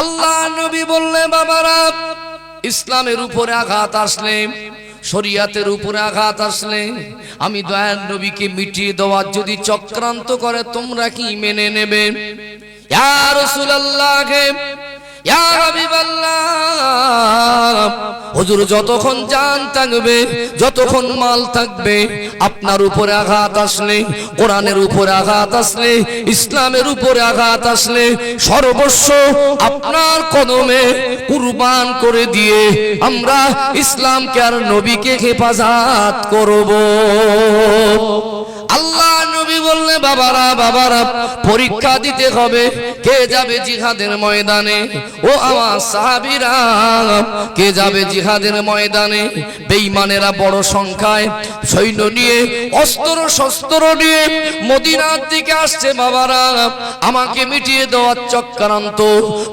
আল্লাহ নবী বললেন বাবারা, ইসলামের উপরে আঘাত আসলে, শরিয়াতের উপরে আঘাত আসলে, আমি দয়ার নবীকে মিটিয়ে দেওয়ার যদি চক্রান্ত করে তোমরা কি মেনে নেবে? ইয়া রাসূলুল্লাহ, ইয়া হাবিবাল্লাহ, হুজুর যতক্ষণ জান থাকবে, যতক্ষণ মাল থাকবে, আপনার উপরে আঘাত আসলে, কোরআনের উপরে আঘাত আসলে, ইসলামের উপরে আঘাত আসলে, সর্বস্ব আপনার কদমে কুরবান করে দিয়ে আমরা ইসলামকে আর নবীকে হেফাজত করব। আল্লাহ নবী বললেন বাবারা, বাবারা পরীক্ষা দিতে হবে, কে যাবে জিহাদের ময়দানে? ও আমার সাহাবীরা, কে যাবে জিহাদের ময়দানে? বেঈমানেরা বড় সংখ্যায় সৈন্য নিয়ে, অস্ত্র শস্ত্র নিয়ে মদিনার দিকে আসছে। বাবারা, আমাকে মিটিয়ে দেওয়ার চক্রান্ত,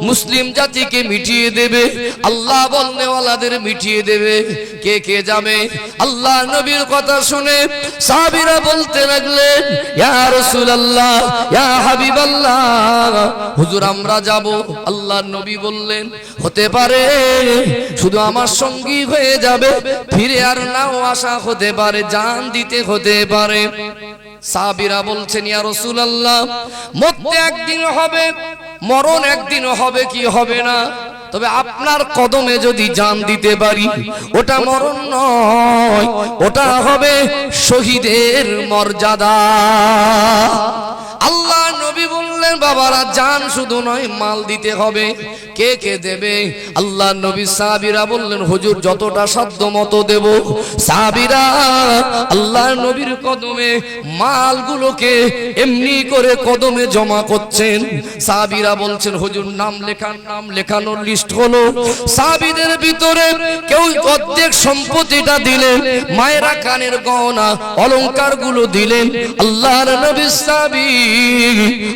মুসলিম জাতিকে মিটিয়ে দেবে, আল্লাহ বলনেওয়ালাদের মিটিয়ে দেবে। কে কে যাবে? আল্লাহ নবীর কথা শুনে সাহাবীরা বলতে লাগলেন, ইয়া রাসূলুল্লাহ, ইয়া হাবিবাল্লাহ, হুজুর আমরা যাব। আল্লাহ নবী বললেন, হতে পারে শুধু আমার সঙ্গী হয়ে যাবে, ফিরে আর নাও আসা হতে পারে, জান দিতে হতে পারে। সাহাবীরা বলছেন, ইয়া রাসূলুল্লাহ, মরতে একদিন হবে, মরণ একদিন হবে কি হবে না, তবে আপনার কদমে যদি জান দিতে পারি, ওটা মরণ নয়, ওটা হবে শহীদের মর্যাদা। আল্লাহ নবী বললেন, বাবারা জান শুধু নয়, মাল দিতে হবে। কে কে দেবে? আল্লাহ নবী সাহাবীরা বললেন, হুজুর যতটা সাধ্য মতো দেব। সাহাবীরা আল্লাহ নবীর কদমে মালগুলোকে এমনি করে কদমে জমা করছেন। সাহাবীরা বলছেন, হুজুর নাম লেখান। নাম লেখানোর লিস্ট হলো। সাহাবীদের ভিতরে কেউ অর্ধেক সম্পত্তিটা দিলেন, মায়েরা কানের গহনা অলংকার গুলো দিলেন। আল্লাহর নবী সাহাবী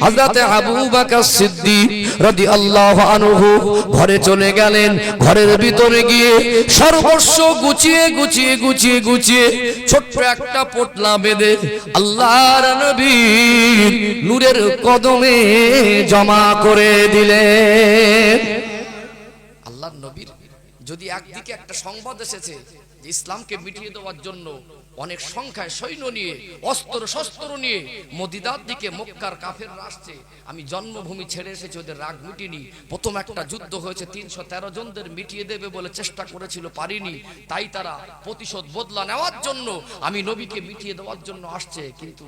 হযরত আবু বকর সিদ্দিক রাদিয়াল্লাহু আনহু ঘরে চলে গেলেন। ঘরের ভিতরে গিয়ে সর্বস্ব গুছিয়ে গুছিয়ে গুছিয়ে গুছিয়ে ছোট্ট একটা পোটলা বেঁধে আল্লাহর নবী নূরের কদমে জমা করে দিলেন। আল্লাহর নবীর যদি একদিকে একটা সংবাদ এসেছে যে ইসলামকে মিটিয়ে দেওয়ার জন্য অনেক সংখ্যায় সৈন্য নিয়ে, অস্ত্র শস্ত্র নিয়ে মদিনার দিকে মক্কার কাফেররা আসছে, আমি জন্মভূমি ছেড়ে এসেছি, ওদের রাগ মিটিনি। প্রথম একটা যুদ্ধ হয়েছে, 313 জনদের মিটিয়ে দেবে বলে চেষ্টা করেছিল, পারিনি। তাই তারা প্রতিশোধ বদলা নেওয়ার জন্য আমি নবীকে মিটিয়ে দেওয়ার জন্য আসছে। কিন্তু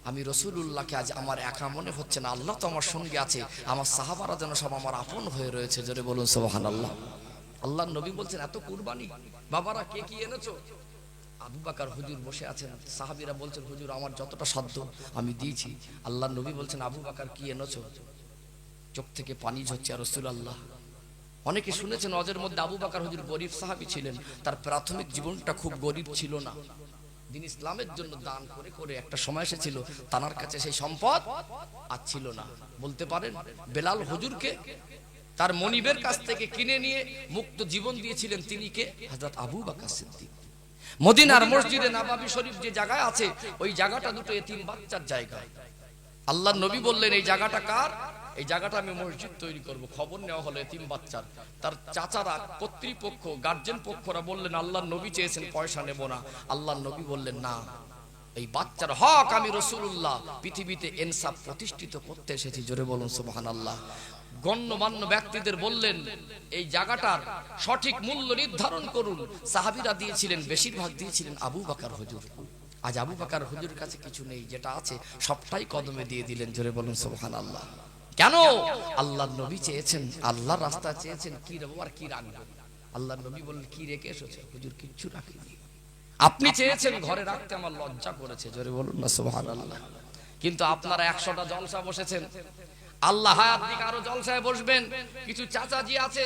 আমি রাসূলুল্লাহকে আজ আমার একা মনে হচ্ছে না, আল্লাহ তো আমার সঙ্গে আছে, আমার সাহাবারা যেন সব আমার আপন হয়ে রয়েছে। জোরে বলুন সুবহানাল্লাহ। আল্লাহর নবী বলছেন, এত কুরবানি বাবারা কে কি এনেছো? আবু বকর হুজুর বসে আছেন, সাহাবীরা বলছেন, হুজুর আমার যতটা সাধ্য আমি দিয়েছি। আল্লাহর নবী বলছেন, আবু বকর কি এনেছো? চোখ থেকে পানি ঝরছে। রাসূলুল্লাহ, অনেকে শুনেছেন ওদের মধ্যে আবু বকর হুজুর গরীব সাহাবী ছিলেন, তার প্রাথমিক জীবনটা খুব গরীব ছিল না, দিন ইসলামের জন্য দান করে করে একটা সময় এসেছিল তার কাছে সেই সম্পদ আর ছিল না। বলতে পারেন বেলাল হুজুরকে তার মনিবের কাছ থেকে কিনে নিয়ে মুক্ত জীবন দিয়েছিলেন তিনি কে? হযরত আবু বকর সিদ্দিক। মদিনার মসজিদে নববী শরীফ যে জায়গায় আছে, ওই জায়গাটা দুটো এতিম বাচ্চার জায়গা। আল্লাহর নবী বললেন, এই জায়গাটা কার? এই জায়গাটা আমি মসজিদ তৈরি করব। খবর নেওয়া হলো এতিম বাচ্চার। তার চাচারা, কর্তৃপক্ষ, গার্জেন পক্ষরা বললেন, আল্লাহর নবী চেয়েছেন পয়সা নেব না। আল্লাহর নবী বললেন, না, এই বাচ্চার হক আমি রাসূলুল্লাহ পৃথিবীতে ইনসাফ প্রতিষ্ঠিত করতে এসেছি। জোরে বলুন সুবহানাল্লাহ। গণ্যমান্য ব্যক্তিদের বললেন, এই জায়গাটার সঠিক মূল্য নির্ধারণ করুন। সাহাবীরা দিয়েছিলেন, বেশিরভাগ দিয়েছিলেন আবু বকর হুজুর। আজ আবু বকর হুজুর কাছে কিছু নেই, যেটা আছে সবটাই কদমে দিয়ে দিলেন। জোরে বলুন সুবহানাল্লাহ। কেন? আল্লাহর নবী চেয়েছেন, আল্লাহর রাস্তা চেয়েছেন, কি রাখবো আর কি রাখবো। আল্লাহর নবী বললেন, কি রেখে এসেছে? হুজুর কিচ্ছু রাখিনি। আপনি চেয়েছেন ঘরে রাখতে, আমার লজ্জা করেছে। জোরে বলুন না সুবহানাল্লাহ। কিন্তু আপনারা 100টা জলসা বসেছেন, আল্লাহ হায়াত দিকে আরো জলসায় বসবেন। কিছু চাচাজি আছে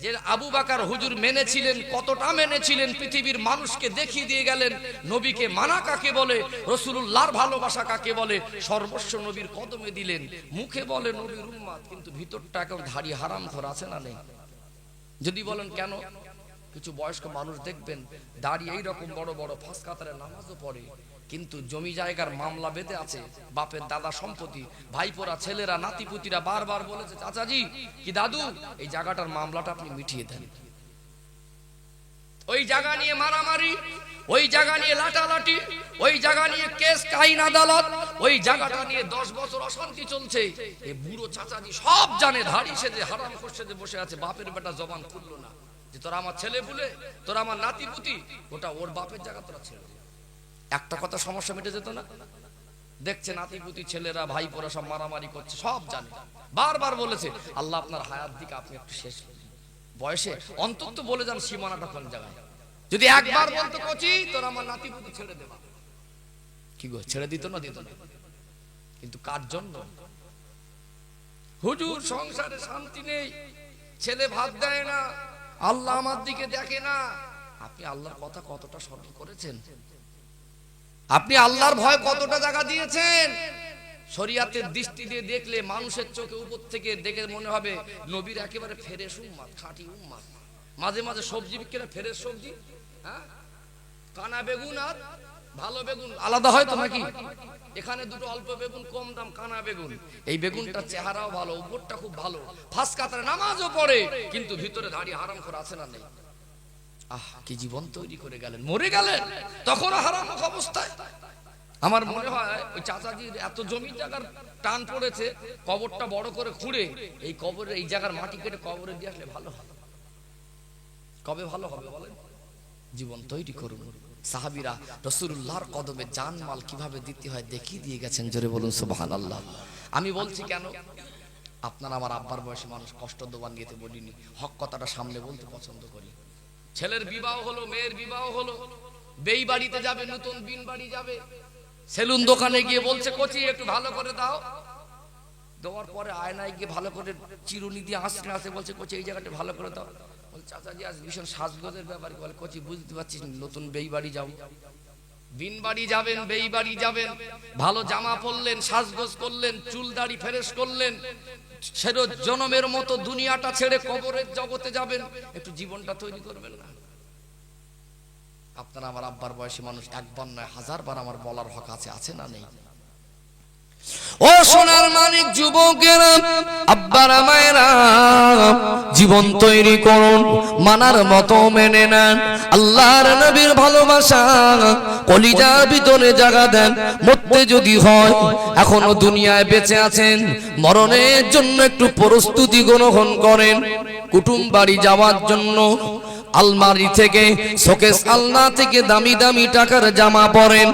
যে আবু বকর হুজুর মেনেছিলেন, কতটা মেনেছিলেন, পৃথিবীর মানুষকে দেখিয়ে দিয়ে গেলেন নবীকে মানা কাকে বলে, রাসূলুল্লাহর ভালোবাসা কাকে বলে, সর্বস্ব নবীর কদমে দিলেন। মুখে বলে নবীর উম্মত, কিন্তু ভিতরটা এখন ধাড়ি হারাম ধরা আছে না নেই? যদি বলেন কেন, কিছু বয়স্ক মানুষ দেখবেন দাড়ি এইরকম বড় বড়, ফাঁস কাতারে নামাজও পড়ে, কিন্তু জমি জায়গার মামলা বেঁধে আছে, বাপের দাদা সম্পত্তি, ভাইপোরা, ছেলেরা, নাতিপুতিরা বারবার বলেছে চাচাজি কি দাদু এই জায়গাটার মামলাটা আপনি মিটিয়ে দেন। ওই জায়গা নিয়ে মারামারি, ওই জায়গা নিয়ে লাটালাটি, ওই জায়গা নিয়ে কেস কাহিন আদালত, ওই জায়গাটা নিয়ে 10 বছর অশান্তি চলছে। এই বুড়ো চাচাজি সব জানে, ধাড়ি সেজে হারাম খোর সেজে বসে আছে। বাপের বেটা জবান খুললো না যে তোরা আমার ছেলে বলে, তোরা আমার নাতিপুতি, ওটা ওর বাপের জায়গা, তোরা ছেলে। একটা কথা সমস্যা মিটে যেত না? দেখছে নাতিপুতি ছেলেরা ভাইপোরা সব মারামারি করছে, সব জানে, বারবার বলেছে আল্লাহ আপনার হায়াত দিকে আপনি একটু শেষ বয়সে অন্তত বলে যান সীমানাটা কোন জায়গায়। যদি একবার বলতো কচি তোর আমার নাতিপুতি ছেড়ে দেবা, কি গো ছেড়ে দিত না? দিত না। কিন্তু কার জন্য? হুজুর সংসারে শান্তি নেই, ছেলে ভাত দেয় না, আল্লাহ আমার দিকে দেখে না। আপনি আল্লাহর কথা কতটা স্মরণ করেছেন? আপনি আল্লাহর ভয় কতটা জায়গা দিয়েছেন? শরিয়াতের দৃষ্টি দিয়ে দেখলে মানুষের চোখে উপর থেকে দেখে মনে হবে নবীর একেবারে ফ্রেশ উম্মাত, খাঁটি উম্মাত। মাঝে মাঝে সবজি বিক্রি, ফ্রেশ সবজি, হ্যাঁ, কানা বেগুন আর ভালো বেগুন আলাদা হয় তো নাকি? এখানে দুটো অল্প বেগুন কম দাম, কানা বেগুন। এই বেগুনটা চেহারাও ভালো, উপরটা খুব ভালো, ফাঁস কাতারে নামাজও পড়ে, কিন্তু ভিতরে দাড়ি হারাম করে আছে না নেই? আহ কি জীবন তৈরি করে গেলেন, মরে গেলেন তখনও হারাম অবস্থায়। আমার মনে হয় ওই চাচাজির এত জমি জায়গার টান পড়েছে, কবরটা বড় করে খুঁড়ে এই কবরের এই জায়গার মাটি কেটে কবরে দিয়ে আসলে ভালো হবে। কবে ভালো হবে বলেন? জীবন তৈরি করুন। সাহাবীরা রাসূলুল্লাহর কদমে জান মাল কিভাবে দিতে হয় দেখিয়ে দিয়ে গেছেন। জোরে বলুন সুবহানাল্লাহ। আমি বলছি কেন, আপনার আমার আব্বার বয়সী মানুষ কষ্ট দোবান দিতে বলিনি, হক কথাটা সামনে বলতে পছন্দ করি। ছেলের বিবাহ হলো, মেয়ের বিবাহ হলো, বেই বাড়িতে যাবে, নতুন বিন বাড়ি যাবে, সেলুন দোকানে গিয়ে বলছে কচি একটু ভালো করে দাও, দেওয়ার পরে আয়নায় গিয়ে ভালো করে চিরুনি দিয়ে আসতে আসে বলছে কচি এই জায়গাটা ভালো করে দাও। বলছে চাচাজি আজ ভীষণ সাজগোজের ব্যাপার। বলে কচি বুঝতে পারছিস নতুন বেই বাড়ি যাও, বিন বাড়ি যাবেন, বেই বাড়ি যাবেন, ভালো জামা পরলেন, সাজগোজ করলেন, চুল দাড়ি ফেরেশ করলেন, সেরো জনমের মতো দুনিয়াটা ছেড়ে কবরের জগতে যাবেন, একটু জীবনটা তৈরি করবেন না? আপনারা আমার আব্বার বয়সী মানুষ, একবার নয় হাজারবার আমার বলার হক আছে, আছে না নেই? ও সোনার মানিক যুবকেরা, আব্বারা মায়েরা, জীবন তৈরি করুন, মানার মতো মেনে নেন, আল্লাহর নবীর ভালোবাসা কলিজার ভিতরে জায়গা দেন। মরতে যদি হয়, এখনো দুনিয়ায় বেঁচে আছেন, মরণের জন্য একটু প্রস্তুতি গ্রহণ করেন। কুটুম বাড়ি যাওয়ার জন্য আলমারি থেকে, শোকেস আলনা থেকে দামি দামি টাকার জামা পরেন।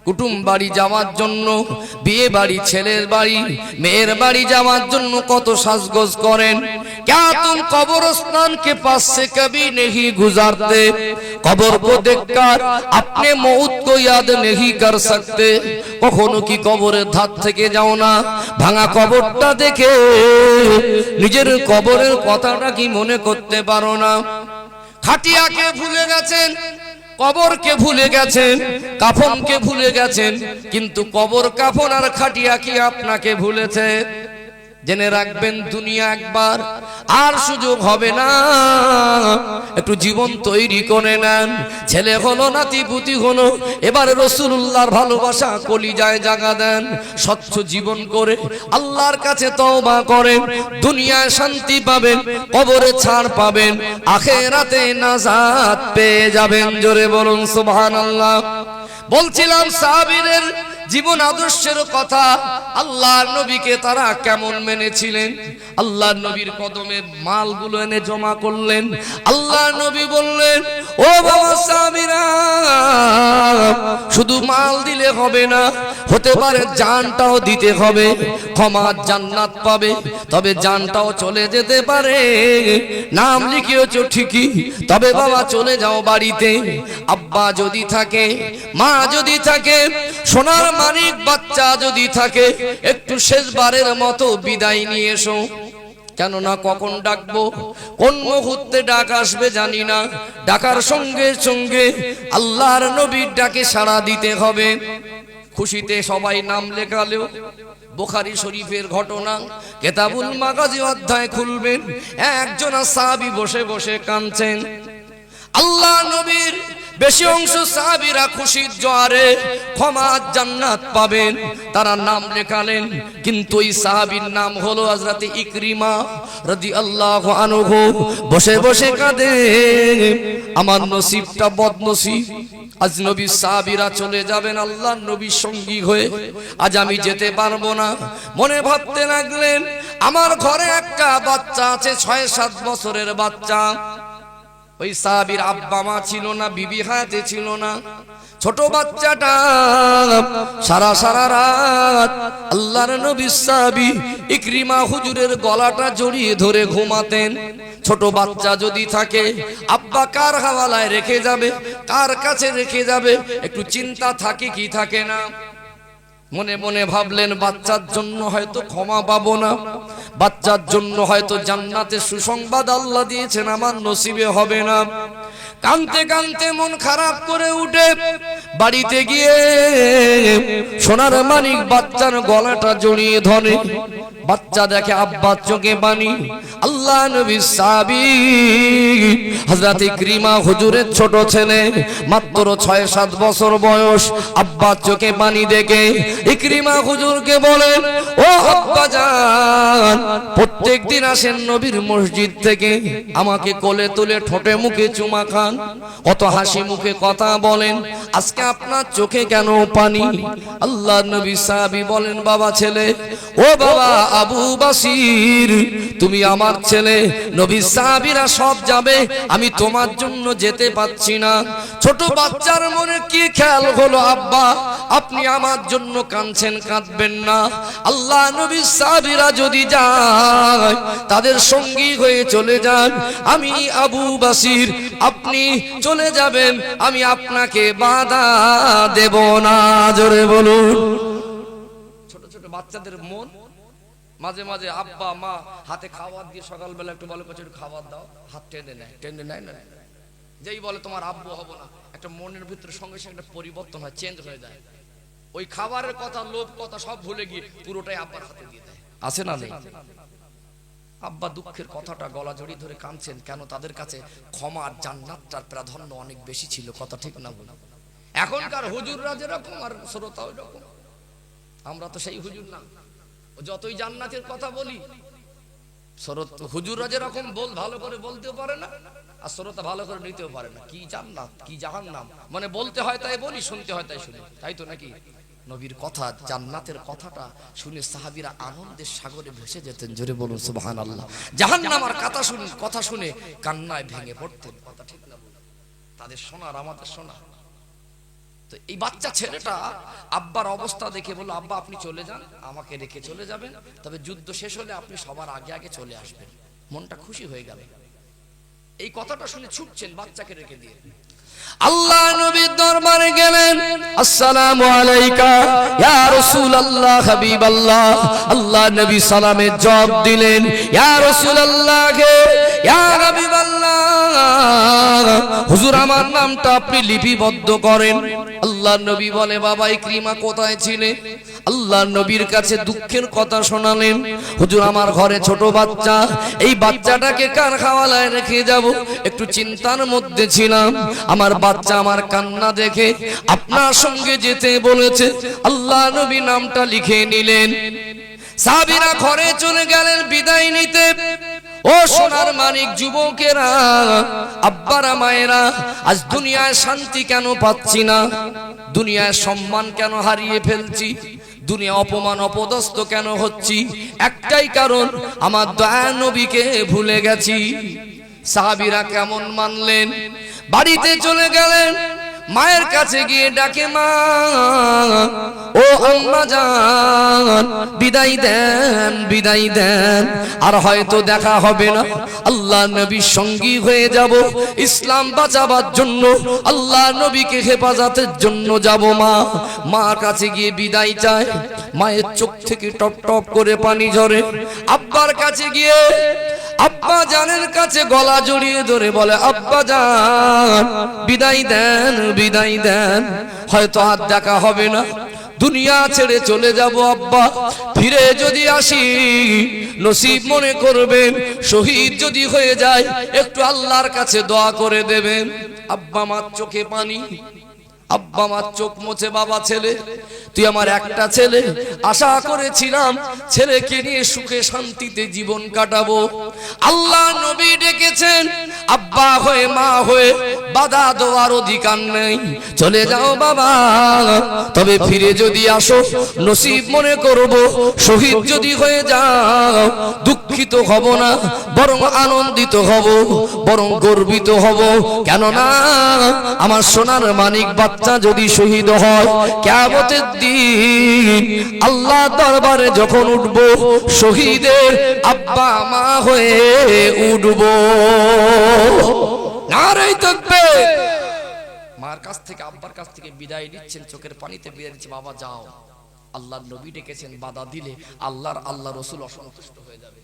কুটুম বাড়ি যাওয়ার জন্য, বিয়ে বাড়ি, ছেলের বাড়ি, মেয়ের বাড়ি যাওয়ার জন্য কত সাজগোজ করেন। क्या तुम कब्रिस्तान के पास से कभी नहीं गुजारते? कब्र को देखकर अपने मौत को याद नहीं कर सकते? কখনো কি কবরের ধার থেকে যাও না? ভাঙা কবরটা দেখে নিজের কবরের কথাটা কি মনে করতে পারো না? খাটিয়াকে ভুলে গেছেন, কবরকে ভুলে গেছেন, কাফনকে ভুলে গেছেন, কিন্তু কবর, কাফন আর খাটিয়া কি আপনাকে ভুলেছে? জেনে রাখবেন দুনিয়া একবার, আর সুযোগ হবে না। একটু জীবন তৈরি করে নেন। ছেলে হলো, নাতিপুতি হলো, এবার রাসূলুল্লাহর ভালোবাসা কলিজায় জায়গা দেন। স্বচ্ছ জীবন করে আল্লাহর কাছে তওবা করেন, দুনিয়ায় শান্তি পাবেন, কবরে ছাড় পাবেন, আখিরাতে নাজাত পেয়ে যাবেন। জোরে বলুন সুবহানাল্লাহ। বলছিলাম সাহাবীদের জীবন আদর্শের কথা, আল্লাহর নবীকে তারা কেমন মেনেছিলেন। আল্লাহর নবীর কদমে মালগুলো এনে জমা করলেন। আল্লাহর নবী বললেন, ও বাবা সাহাবীরা, শুধু মাল দিলে হবে না, হতে পারে জানটাও দিতে হবে। ক্ষমার জান্নাত পাবে, তবে জানটাও চলে যেতে পারে। নাম লিখিয়েছো ঠিকই, তবে বাবা চলে যাও বাড়িতে। আব্বা যদি থাকে, মা যদি থাকে, সোনার মানিক বাচ্চা যদি থাকে, একটু শেষবারের মতো বিদায় নিয়ে এসো। কেননা কখন ডাকবো, কোন মুহূর্তে ডাক আসবে জানি না। ডাকার সঙ্গে সঙ্গে আল্লাহর নবীর ডাকে সাড়া দিতে হবে। খুশিতে সবাই নাম লেখালেও বুখারী শরীফের ঘটনা, কিতাবুল মাগাজি অধ্যায় খুলবেন, একজন সাহাবী বসে বসে কাঁদছেন। আল্লাহ নবীর বেশি অংশ সাহাবীরা খুশির জোয়ারে ক্ষমা জান্নাত পাবেন, তারা নাম লেখালেন। কিন্তু ওই সাহাবীর নাম হলো হযরত ইকরিমা রাদিয়াল্লাহু আনহু। বসে বসে কাঁদে, আমার নসিবটা বদনসিব। আজ নবীর সাহাবীরা চলে যাবেন আল্লাহর নবীর সঙ্গী হয়ে, আজ আমি যেতে পারবো না। মনে ভাবতে লাগলেন, আমার ঘরে একটা বাচ্চা আছে, 6-7 বছরের বাচ্চা। ওই সাহাবীর আব্বা মা ছিল না, বিবি হায়াতে ছিল না। ছোট বাচ্চাটা সারা রাত আল্লাহর নবী সাহাবী ইকরিমা হুজুরের গলাটা জড়িয়ে ধরে ঘুমাতেন। ছোট বাচ্চা যদি থাকে, আব্বা কার হাওয়ালায় রেখে যাবে, কার কাছে রেখে যাবে, একটু চিন্তা থাকে কি থাকে না। মনে মনে ভাবলেন, বাচ্চার জন্য হয়তো ক্ষমা পাবো না, বাচ্চার জন্য হয়তো জান্নাতের সুসংবাদ আল্লাহ দিয়েছেন, আমার নসিবে হবে না। কাঁদতে কাঁদতে মন খারাপ করে উঠে বাড়িতে গিয়ে সোনার মানিক বাচ্চার গলাটা জড়িয়ে ধরে। বাচ্চা দেখে আব্বার চোখে পানি। আল্লাহ নবী সাহাবী হযরত ইকরিমা হুজুরের ছোট ছেলে, মাত্র 6-7 বছর বয়স। আব্বার চোখে পানি দেখে ইকরিমা হুজুরকে বলেন, ও আব্বা জান, প্রত্যেকদিন আসেন নবীর মসজিদ থেকে, আমাকে কোলে তুলে ঠোঁটে মুখে চুমা খান, কত হাসি মুখে কথা বলেন, আজকে আপনার চোখে কেন পানি? আল্লাহ নবী সাহাবী বলেন, বাবা ছেলে, ও বাবা আবু বাসির, তুমি আমার ছেলে। নবী সাহাবীরা সব যাবে, আমি তোমার জন্য যেতে পাচ্ছি না। ছোট বাচ্চার মনে কি খেয়াল হলো, আব্বা আপনি আমার জন্য কাঁদছেন, কাঁদবেন না। আল্লাহ নবী সাহাবীরা যদি যায়, তাদের সঙ্গী হয়ে চলে যান। আমি আবু বাসির, আপনি চলে যাবেন, আমি আপনাকে বাধা দেব না। জোরে বলুন। ছোট ছোট বাচ্চাদের মন, মাঝে মাঝে আব্বা মা হাতে খাবার দিয়ে সকালবেলা একটু বলে, একটু খাবার দাও, হাত টেনে নেয় না। যেই বলে তোমার আব্বু হবো না, একটা মনের ভিতরে সঙ্গে সঙ্গে একটা পরিবর্তন হয়, চেঞ্জ হয়ে যায়। ওই খাবারের কথা, লোভ কথা সব ভুলে গিয়ে পুরোটাই আব্বার হাতে দিয়ে দেয়। আছে না নেই? আব্বা দুঃখের কথাটা গলা জড়িয়ে ধরে কাঁদছেন, কেন? তাদের কাছে ক্ষমা আর জান্নাতটার প্রাধান্য অনেক বেশি ছিল। কথা ঠিক না বলে? এখনকার হুজুররা যেরকম আর শ্রোতা ওই রকম। আমরা তো সেই হুজুর না, যতই জান্নাতের কথা বলি, হুজুররা যেরকম ভালো করে বলতেও পারে না, আর শ্রোতা ভালো করে নিতেও পারে না। কি জান্নাত কি জাহান্নাম, মানে বলতে হয় তাই বলি, শুনতে হয় তাই শুনি, তাই তো নাকি? নবীর কথা, জান্নাতের কথাটা শুনে সাহাবীরা আনন্দের সাগরে ভেসে যেতেন। জোরে বলুন সুবহানাল্লাহ। জাহান্নামের কথা শুনে কান্নায় ভেঙে পড়তেন। কথা ঠিক না বলুন? তাদের শোনার আমাদের শোনা। তো এই বাচ্চা ছেলেটা আব্বার অবস্থা দেখে বলল, আব্বা আপনি চলে যান, আমাকে রেখে চলে যাবেন, তবে যুদ্ধ শেষ হলে আপনি সবার আগে আগে চলে আসবেন। মনটা খুশি হয়ে গেল। এই কথাটা শুনে ছুটছেন বাচ্চাকে রেখে দিয়ে। আল্লাহ নবীর দরবারে গেলেন, আসসালামু আলাইকা ইয়া রাসূলুল্লাহ হাবিবাল্লাহ। আল্লাহ নবী সালামের জবাব দিলেন, ইয়া রাসূলুল্লাহ ইয়া হাবিবাল্লাহ, হুজুর আমার নামটা আপনি লিপিবদ্ধ করেন। আল্লাহ নবী বলে, বাবা ইকরিমা কোথায় ছিলে? আল্লাহ নবীর কাছে দুঃখের কথা শোনালেন, হুজুর আমার ঘরে ছোট বাচ্চা, এই বাচ্চাটাকে কার হাওয়ালায় রেখে যাব, একটু চিন্তার মধ্যে ছিলাম। আমার বাচ্চা আমার কান্না দেখে আপনার সঙ্গে যেতে বলেছে। আল্লাহ নবী নামটা লিখে নিলেন। সাহাবীরা ঘরে চলে গেলেন বিদায় নিতে। ও সোনার মানিক যুবকেরা, আব্বারা মায়েরা, আজ দুনিয়ায় শান্তি কেন পাচ্ছি না? দুনিয়ায় সম্মান কেন হারিয়ে ফেলছি? দুনিয়া অপমান অপদস্থ কেন হচ্ছি? একটাই কারণ, আমার দয়া নবীকে ভুলে গেছি। সাহাবীরা কেমন মানলেন? বাড়িতে চলে গেলেন, মায়ের কাছে গিয়ে ডাকে, মা ও আম্মা জান, বিদায় দেন, বিদায় দেন, আর হয়তো দেখা হবে না। আল্লাহ নবীর সঙ্গী হয়ে যাব, ইসলাম বাঁচাবার জন্য, আল্লাহ নবীকে হেফাজতের জন্য যাব। মা মার কাছে গিয়ে বিদায় চায়, মায়ের চোখ থেকে টপ টপ করে পানি ঝরে। আব্বার কাছে গিয়ে আব্বা জানের কাছে গলা জড়িয়ে ধরে বলে, আব্বা জান বিদায় দেন, বিদায় দেন, হয়তো আর দেখা হবে না। দুনিয়া ছেড়ে চলে যাব আব্বা, ফিরে যদি আসি নসিব মনে করবেন, শহীদ যদি হয়ে যায় একটু আল্লাহর কাছে দোয়া করে দেবেন। আব্বা মার চোখে পানি, আব্বা মার চোখ মুছে, বাবা ছেলে তুই আমার একটা ছেলে, আশা করেছিলাম ছেলেকে নিয়ে সুখে শান্তিতে জীবন কাটাবো। আল্লাহ নবী ডেকেছেন, আব্বা হয়ে মা হয়ে বাধা দেওয়ার অধিকার নেই, চলে যাও বাবা, তবে ফিরে যদি আসো নসিব মনে করব, শহীদ যদি হয়ে যাও দুঃখিত হব না, বরং আনন্দিত হব, বরং গর্বিত হব। কেননা আমার সোনার মানিক বাচ্চা যদি শহীদ হয়, কিয়ামতের দিন আল্লাহ দরবারে যখন উঠব, শহীদের আব্বা মা হয়ে উঠব। নারে তাকবীর। মার কাছ থেকে আব্বার কাছ থেকে বিদায় নিচ্ছেন, চোখের পানিতে বিদায় দিচ্ছে, বাবা যাও। আল্লাহর নবী ডেকেছেন, বাধা দিলে আল্লাহ রাসূল অসন্তুষ্ট হয়ে যাবে।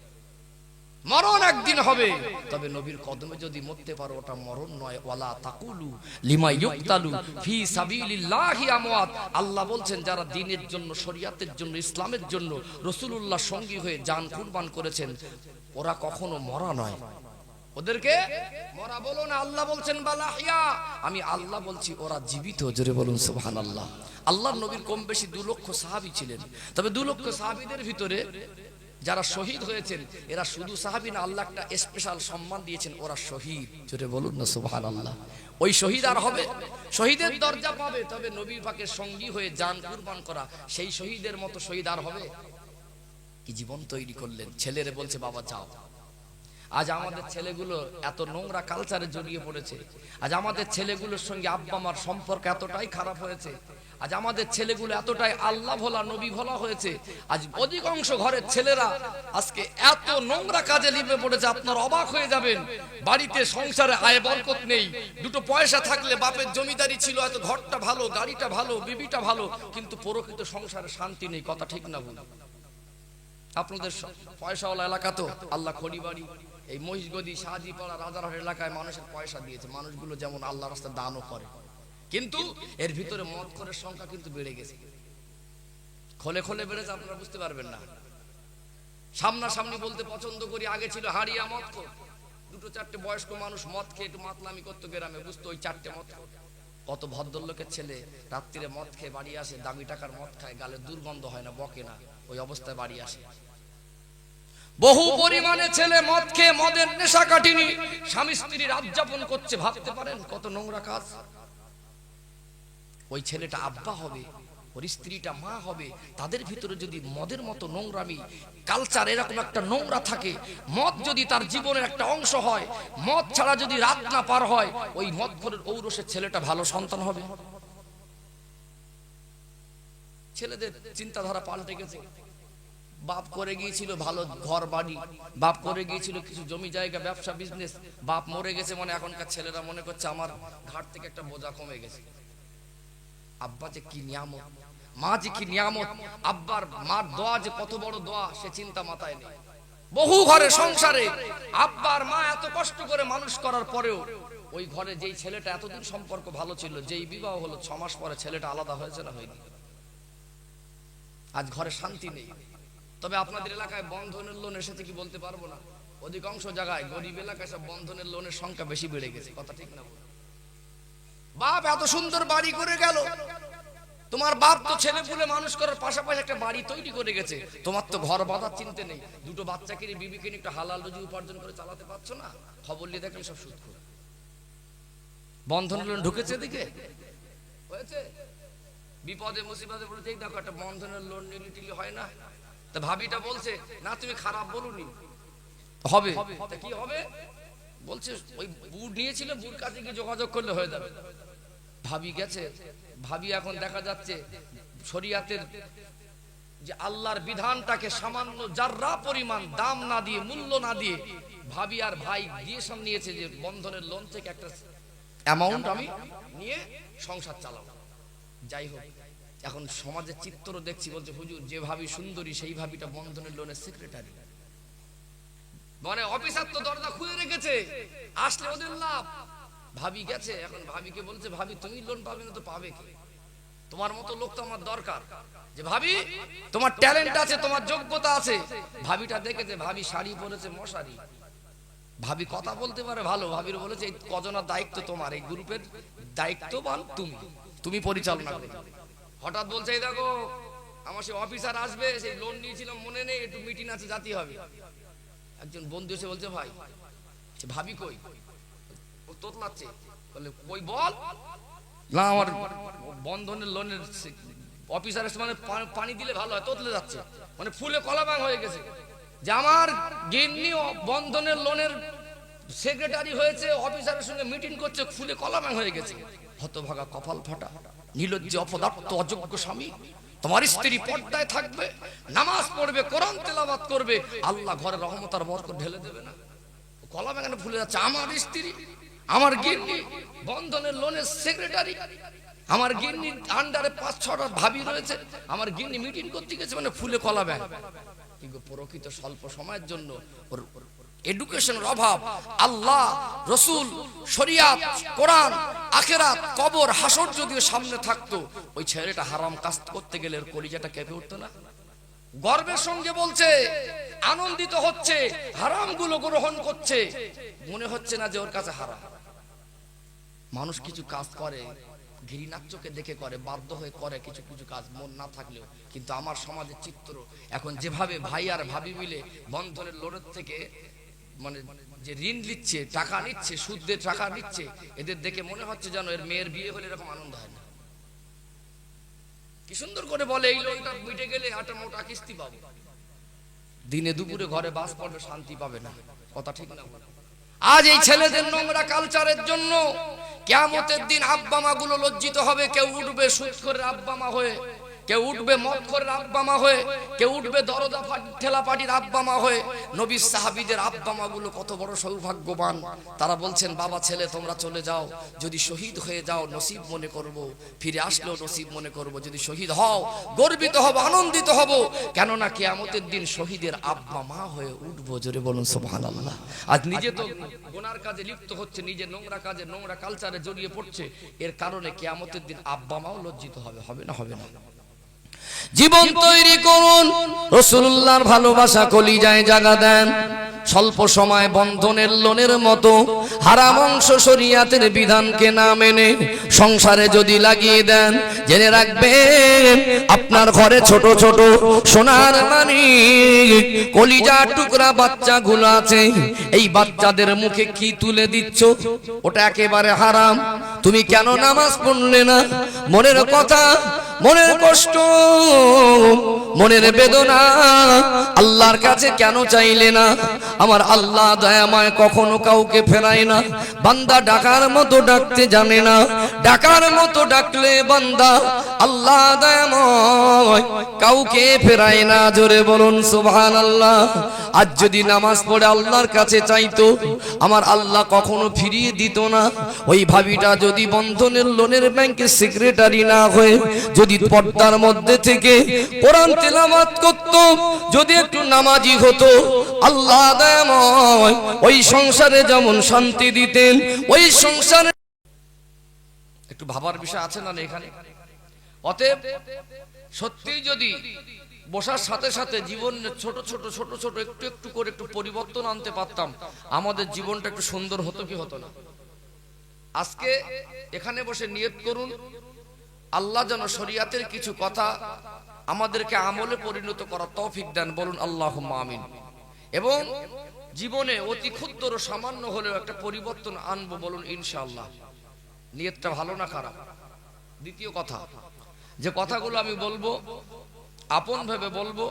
মরণ একদিন হবে, তবে নবীর কদমে যদি মরতে পারো ওটা মরণ নয়। ওয়ালা তাকুলু লিমা ইউক্তালু ফি সাবিলিল্লাহি আমওয়াত। আল্লাহ বলছেন যারা দ্বীনের জন্য, শরিয়াতের জন্য, ইসলামের জন্য রাসূলুল্লাহ সঙ্গী হয়ে জান কুরবান করেছেন, ওরা কখনো মরা নয়, ওদেরকে মরা বলো না। আল্লাহ বলছেন বালাহিয়া, আমি আল্লাহ বলছি ওরা জীবিত। জোরে বলুন সুবহানাল্লাহ। আল্লাহর নবীর কম বেশি 2 লক্ষ সাহাবী ছিলেন, তবে 2 লক্ষ সাহাবীদের ভিতরে যারা শহীদ হয়েছেন এরা শুধু সাহাবী না, আল্লাহ একটা স্পেশাল সম্মান দিয়েছেন, ওরা শহীদ। জোরে বলুন না সুবহানাল্লাহ। ওই শহীদ আর হবে, শহীদের দরজা পাবে, তবে নবী পাকের সঙ্গী হয়ে জান কুরবান করা সেই শহীদের মতো শহীদ আর হবে? কি জীবন তৈরি করলেন। ছেলেরে বলছে বাবা যাও। আজ আমাদের ছেলেগুলো এত নোংরা কালচারে জড়িয়ে পড়েছে, আজ আমাদের ছেলেগুলোর সঙ্গে আব্বা মার সম্পর্ক এতটাই খারাপ হয়েছে, আজ আমাদের ছেলেগুলো এতটাই আল্লাহ ভোলা নবী ভোলা হয়েছে, আজ অধিকাংশ ঘরের ছেলেরা আজকে এত নোংরা কাজে লিপ্ত পড়েছে, আপনার অবাক হয়ে যাবেন। বাড়িতে সংসারে আয় বরকত নেই, 2 পয়সা থাকলে বাপের জমিদারি ছিল, এত ঘরটা ভালো, গাড়িটা ভালো, বিবিটা ভালো, কিন্তু প্রকৃত সংসারে শান্তি নেই। কথা ঠিক না ভুল? আপনাদের পয়সাওয়ালা এলাকা তো, আল্লাহ খড়িবাড়ি, এই মহিষগদি, শাহাজিপাড়া, রাজারহাট এলাকায় মানুষের পয়সা দিয়েছে, মানুষগুলো যেমন আল্লাহ রাস্তায় দানও করে, কিন্তু এর ভিতরে মদখোরের সংখ্যা কিন্তু বেড়ে গেছে, খোলে খোলে বেড়েছে, আপনারা বুঝতে পারবেন না। সামনাসামনি বলতে পছন্দ করি, আগে ছিল হাড়িয়া মদখোর, 2-4টে বয়স্ক মানুষ মদ খেয়ে একটু মাতলামি করতো গ্রামে, বুঝতো ওই 4টে মদখোর। কত ভদ্রলোকের ছেলে রাত্রিরে মদ খেয়ে বাড়ি আসে, দামি টাকার মদ খায়, গালে দুর্গন্ধ হয় না, বকে না, ওই অবস্থায় বাড়ি আসে। বহু পরিমাণে ছেলে মদ খেয়ে মদের নেশা কাটিনি, স্বামী স্ত্রী রাত যাপন করছে, ভাবতে পারেন কত নোংরা কাজ। ওই ছেলেটা আব্বা হবে, ওর স্ত্রীটা মা হবে, তাদের ভিতরে যদি মদের মতো নোংরামি কালচার এরকম একটা নোংরা থাকে, মদ যদি তার জীবনের একটা অংশ হয়, মদ ছাড়া যদি রাত না পার হয়, ওই মদখোরের ঔরসের ছেলেটা ভালো সন্তান হবে? ছেলেদের চিন্তাধারা পাল্টে গেছে। বাপ করে গিয়েছিল ভালো ঘর বাড়ি, বাপ করে গিয়েছিল কিছু জমি জায়গা, ব্যবসা বিজনেস, বাপ মরে গেছে মানে এখনকার ছেলেরা মনে করছে আমার ঘাট থেকে একটা বোঝা কমে গেছে। আব্বা যে কি নিয়ামত, মা যে কি নিয়ামত, আব্বার মার দোয়া যে কত বড় দোয়া, সে চিন্তা মাথায় নেই। বহু ঘরে সংসারে আব্বার মা এত কষ্ট করে মানুষ করার পরেও ওই ঘরে যেই ছেলেটা এতদিন সম্পর্ক ভালো ছিল, যেই বিবাহ হলো 6 মাস পরে ছেলেটা আলাদা হয়েছে না হয়নি? আজ ঘরে শান্তি নেই। তবে আপনাদের এলাকায় বন্ধনের লোন এসেছে কি বলতে পারবো না, অধিকাংশ জায়গায় গরিব এলাকায় সব বন্ধনের লোনের সংখ্যা বেশি বেড়ে গেছে। কথা ঠিক না? বাপ এত সুন্দর বাড়ি করে গেল, তোমার বাপ তো ছেলে পুলে মানুষ করার পাশাপাশি একটা বাড়ি তৈরি করে গেছে, তোমার তো ঘর বাঁধার চিন্তা নেই, 2টো বাচ্চা কিনে বিবিকে নিয়ে একটু হালাল রুজি উপার্জন করে চালাতে পারছো না। খবর নিয়ে দেখেন সব সুদখোর। বন্ধনের লোন ঢুকেছে দিকে হয়েছে, বিপদে মুসিবতে পড়ে যেই দেখো একটা বন্ধনের লোন নিলি হয় না। তা ভাবিটা বলছে না তুমি খারাপ বলুনি, হবে তা কি হবে বলছে, ওই বুড় নিয়েছিল, বুড় কাছে গিয়ে যোগাযোগ করলে হয়ে যাবে। ভাবি গেছে, ভাবি এখন দেখা যাচ্ছে শরিয়াতের যে আল্লাহর বিধানটাকে সামান্য জাররা পরিমাণ দাম না দিয়ে, মূল্য না দিয়ে, ভাবি আর ভাই ডিসিশন নিয়েছে যে বন্ধনের লোন থেকে একটা অ্যামাউন্ট আমি নিয়ে সংসার চালাবো। যাই হোক, এখন সমাজের চিত্র দেখছি, বলছে হুজুর যে ভাবি সুন্দরী সেই ভাবিটা বন্ধনের লোনের সেক্রেটারি, মানে অফিসার তো দরজা খুলে রেখেছে, আসলে ওদের লাভ। ভাবি গেছে, এখন ভাবিকে বলছে ভাবি তুমি লোন পাবে না তো পাবে কে? তোমার মতো লোক তো আমার দরকার, যে ভাবি তোমার ট্যালেন্ট আছে, তোমার যোগ্যতা আছে। ভাবিটা দেখেছে ভাবি শাড়ি পরেছে মশারি, ভাবি কথা বলতে পারে ভালো, ভাবির বলেছে এই কজনের দায়িত্ব তোমার, এই গ্রুপের দায়িত্ববান তুমি পরিচালনা করো। হঠাৎ বলছে এই দেখো আমার সে অফিসার আসবে, সেই লোন নিয়েছিলাম মনে নেই, একটু মিটিং আছে জাতি হবে। একজন বন্ধু এসে বলছে ভাই ভাবি কই, ও তোতলাচ্ছে, বলে কই বল না, আমার বন্ধনের লোনের অফিসার মানে পানি দিলে ভালো হয়, তোতলে যাচ্ছে, মানে ফুলে কলাবাং হয়ে গেছে, যে আমার গিন্নি বন্ধনের লোনের সেক্রেটারি হয়েছে, অফিসারের সঙ্গে মিটিং করছে, ফুলে কলাবাং হয়ে গেছে। হতভাগা, কপাল ফাটা, নির্লজ্জ, অপদার্থ, অযোগ্য স্বামী। তোমার স্ত্রী পর্দায় থাকবে, নামাজ পড়বে, কোরআন তেলাওয়াত করবে, আল্লাহ ঘরে রহমত আর বরকত ঢেলে দেবে না? কলাবাগানে ফুলে যাচ্ছে। আমার স্ত্রী, আমার গিন্নি বন্ধনের লোনের সেক্রেটারি, আমার গিন্নির আন্ডারে 5-6টা ভাবি রয়েছে, আমার গিন্নি মিটিং করতে গেছে, মানে ফুলে কলাবাগ। কিন্তু প্রকৃত স্বল্প সময়ের জন্য ওর এডুকেশনের অভাব। আল্লাহ, রসুল, শরিয়াত, কোরআন, আখিরাত, কবর, হাসর যদিও সামনে থাকতো, ওই ছেলেটা হারাম কাজ করতে গেলে ওর কলিজাটা কেঁপে উঠতো না? গর্বের সঙ্গে বলছে, আনন্দিত হচ্ছে, হারামগুলো গ্রহণ করছে, মনে হচ্ছে না যে ওর কাছে হারাম। মানুষ কিছু কাজ করে ঘৃণার চোখে দেখে করে, বাধ্য হয়ে করে কিছু কিছু কাজ, মন না থাকলেও। কিন্তু আমার সমাজের চিত্র এখন যেভাবে ভাই আর ভাবি মিলে বন্ধনের লোনের থেকে মানে যে ঋণ নিচ্ছে, টাকা নিচ্ছে, সুদের টাকা নিচ্ছে, এদের দেখে মনে হচ্ছে যেন এর মেয়ের বিয়ে হলে এরকম আনন্দ হয় না। কি সুন্দর করে বলে এই লোনটা মিটে গেলে একটা মোটা কিস্তি পাবো, দিনে দুপুরে ঘরে বাস করবে, শান্তি পাবে না। কথা ঠিক না? আজ এই ছেলেদের নোংরা কালচারের জন্য কিয়ামতের দিন আব্বা মা গুলো লজ্জিত হবে। কেউ উঠবে সুদখোরের আব্বা মা হয়ে, কেউ উঠবে মদখোরের আব্বা মা হয়ে, কেউ উঠবে দরজা ঠেলা পাটির আব্বা মা হয়ে। নবীর সাহাবীদের আব্বা মা গুলো কত বড় সৌভাগ্যবান। তারা বলছেন বাবা ছেলে তোমরা চলে যাও, যদি শহীদ হয়ে যাও নসিব মনে করব, ফিরে আসলেও নসিব মনে করব, যদি শহীদ হও গর্বিত হব, আনন্দিত হব, কেননা কিয়ামতের দিন শহীদের আব্বা মা হয়ে উঠবো। জোরে বলুন সুবহানাল্লাহ। আজ নিজে তো গুনার কাজে লিপ্ত হচ্ছে, নিজে নোংরা কাজে, নোংরা কালচারে জড়িয়ে পড়ছে, এর কারণে কিয়ামতের দিন আব্বা মাও লজ্জিত হবে। হবে না? হবে না? জীবন তৈরি করুন, রাসূলুল্লাহর ভালোবাসা কলিজায় জায়গা দেন। স্বল্প সময় বন্ধনের লোনের মতো হারাম অংশ শরীয়তের বিধানকে না মেনে সংসারে যদি লাগিয়ে দেন, জেনে রাখবেন আপনার ঘরে ছোট ছোট সোনার মানিক কলিজার টুকরা বাচ্চাগুলো আছে, এই বাচ্চাদের মুখে কি তুলে দিচ্ছ ওটা একেবারে হারাম। তুমি কেন নামাজ পড়লে না? মনের কথা, মনের কষ্ট, মনের বেদনা আল্লাহর কাছে কেন চাইলে না? আমার আল্লাহ দয়াময়, কখনো কাউকে ফেরায় না। বান্দা ডাকার মতো ডাকতে জানে না, ডাকার মতো ডাকলে বান্দা আল্লাহ দয়াময় কাউকে ফেরায় না। জোরে বলুন সুবহানাল্লাহ। আজ যদি নামাজ পড়ে আল্লাহর কাছে চাইতো, আমার আল্লাহ কখনো ফিরিয়ে দিত না। ওই ভাবিটা যদি বন্ধনের লোনের ব্যাংকের সেক্রেটারি না হয়ে যদি পর্দার মধ্যে থেকে কোরআন তেলাওয়াত করত, যদি একটু নামাজি হতো, আল্লাহ দয়াময় ওই সংসারে যেমন শান্তি দিতেন, ওই সংসারে একটু ভাবার বিষয় আছে না এখানে? অতএব সত্যি যদি বসার সাথে সাথে জীবন ছোট ছোট ছোট ছোট একটু একটু করে একটু পরিবর্তন আনতে পারতাম, আমাদের জীবনটা একটু সুন্দর হতো কি হতো না? আজকে এখানে বসে নিয়ত করুন, আল্লাহ যেন শরিয়াতের কিছু কথা আমাদেরকে আমলে পরিণত করার তৌফিক দেন। বলুন আল্লাহুম্মা আমিন। এবং জীবনে অতি ক্ষুদ্র সামান্য হলেও একটা পরিবর্তন আনবো। বলুন ইনশাআল্লাহ। নিয়তটা ভালো না খারাপ? দ্বিতীয় কথা, যে কথাগুলো আমি বলবো আপন ভেবে বলবো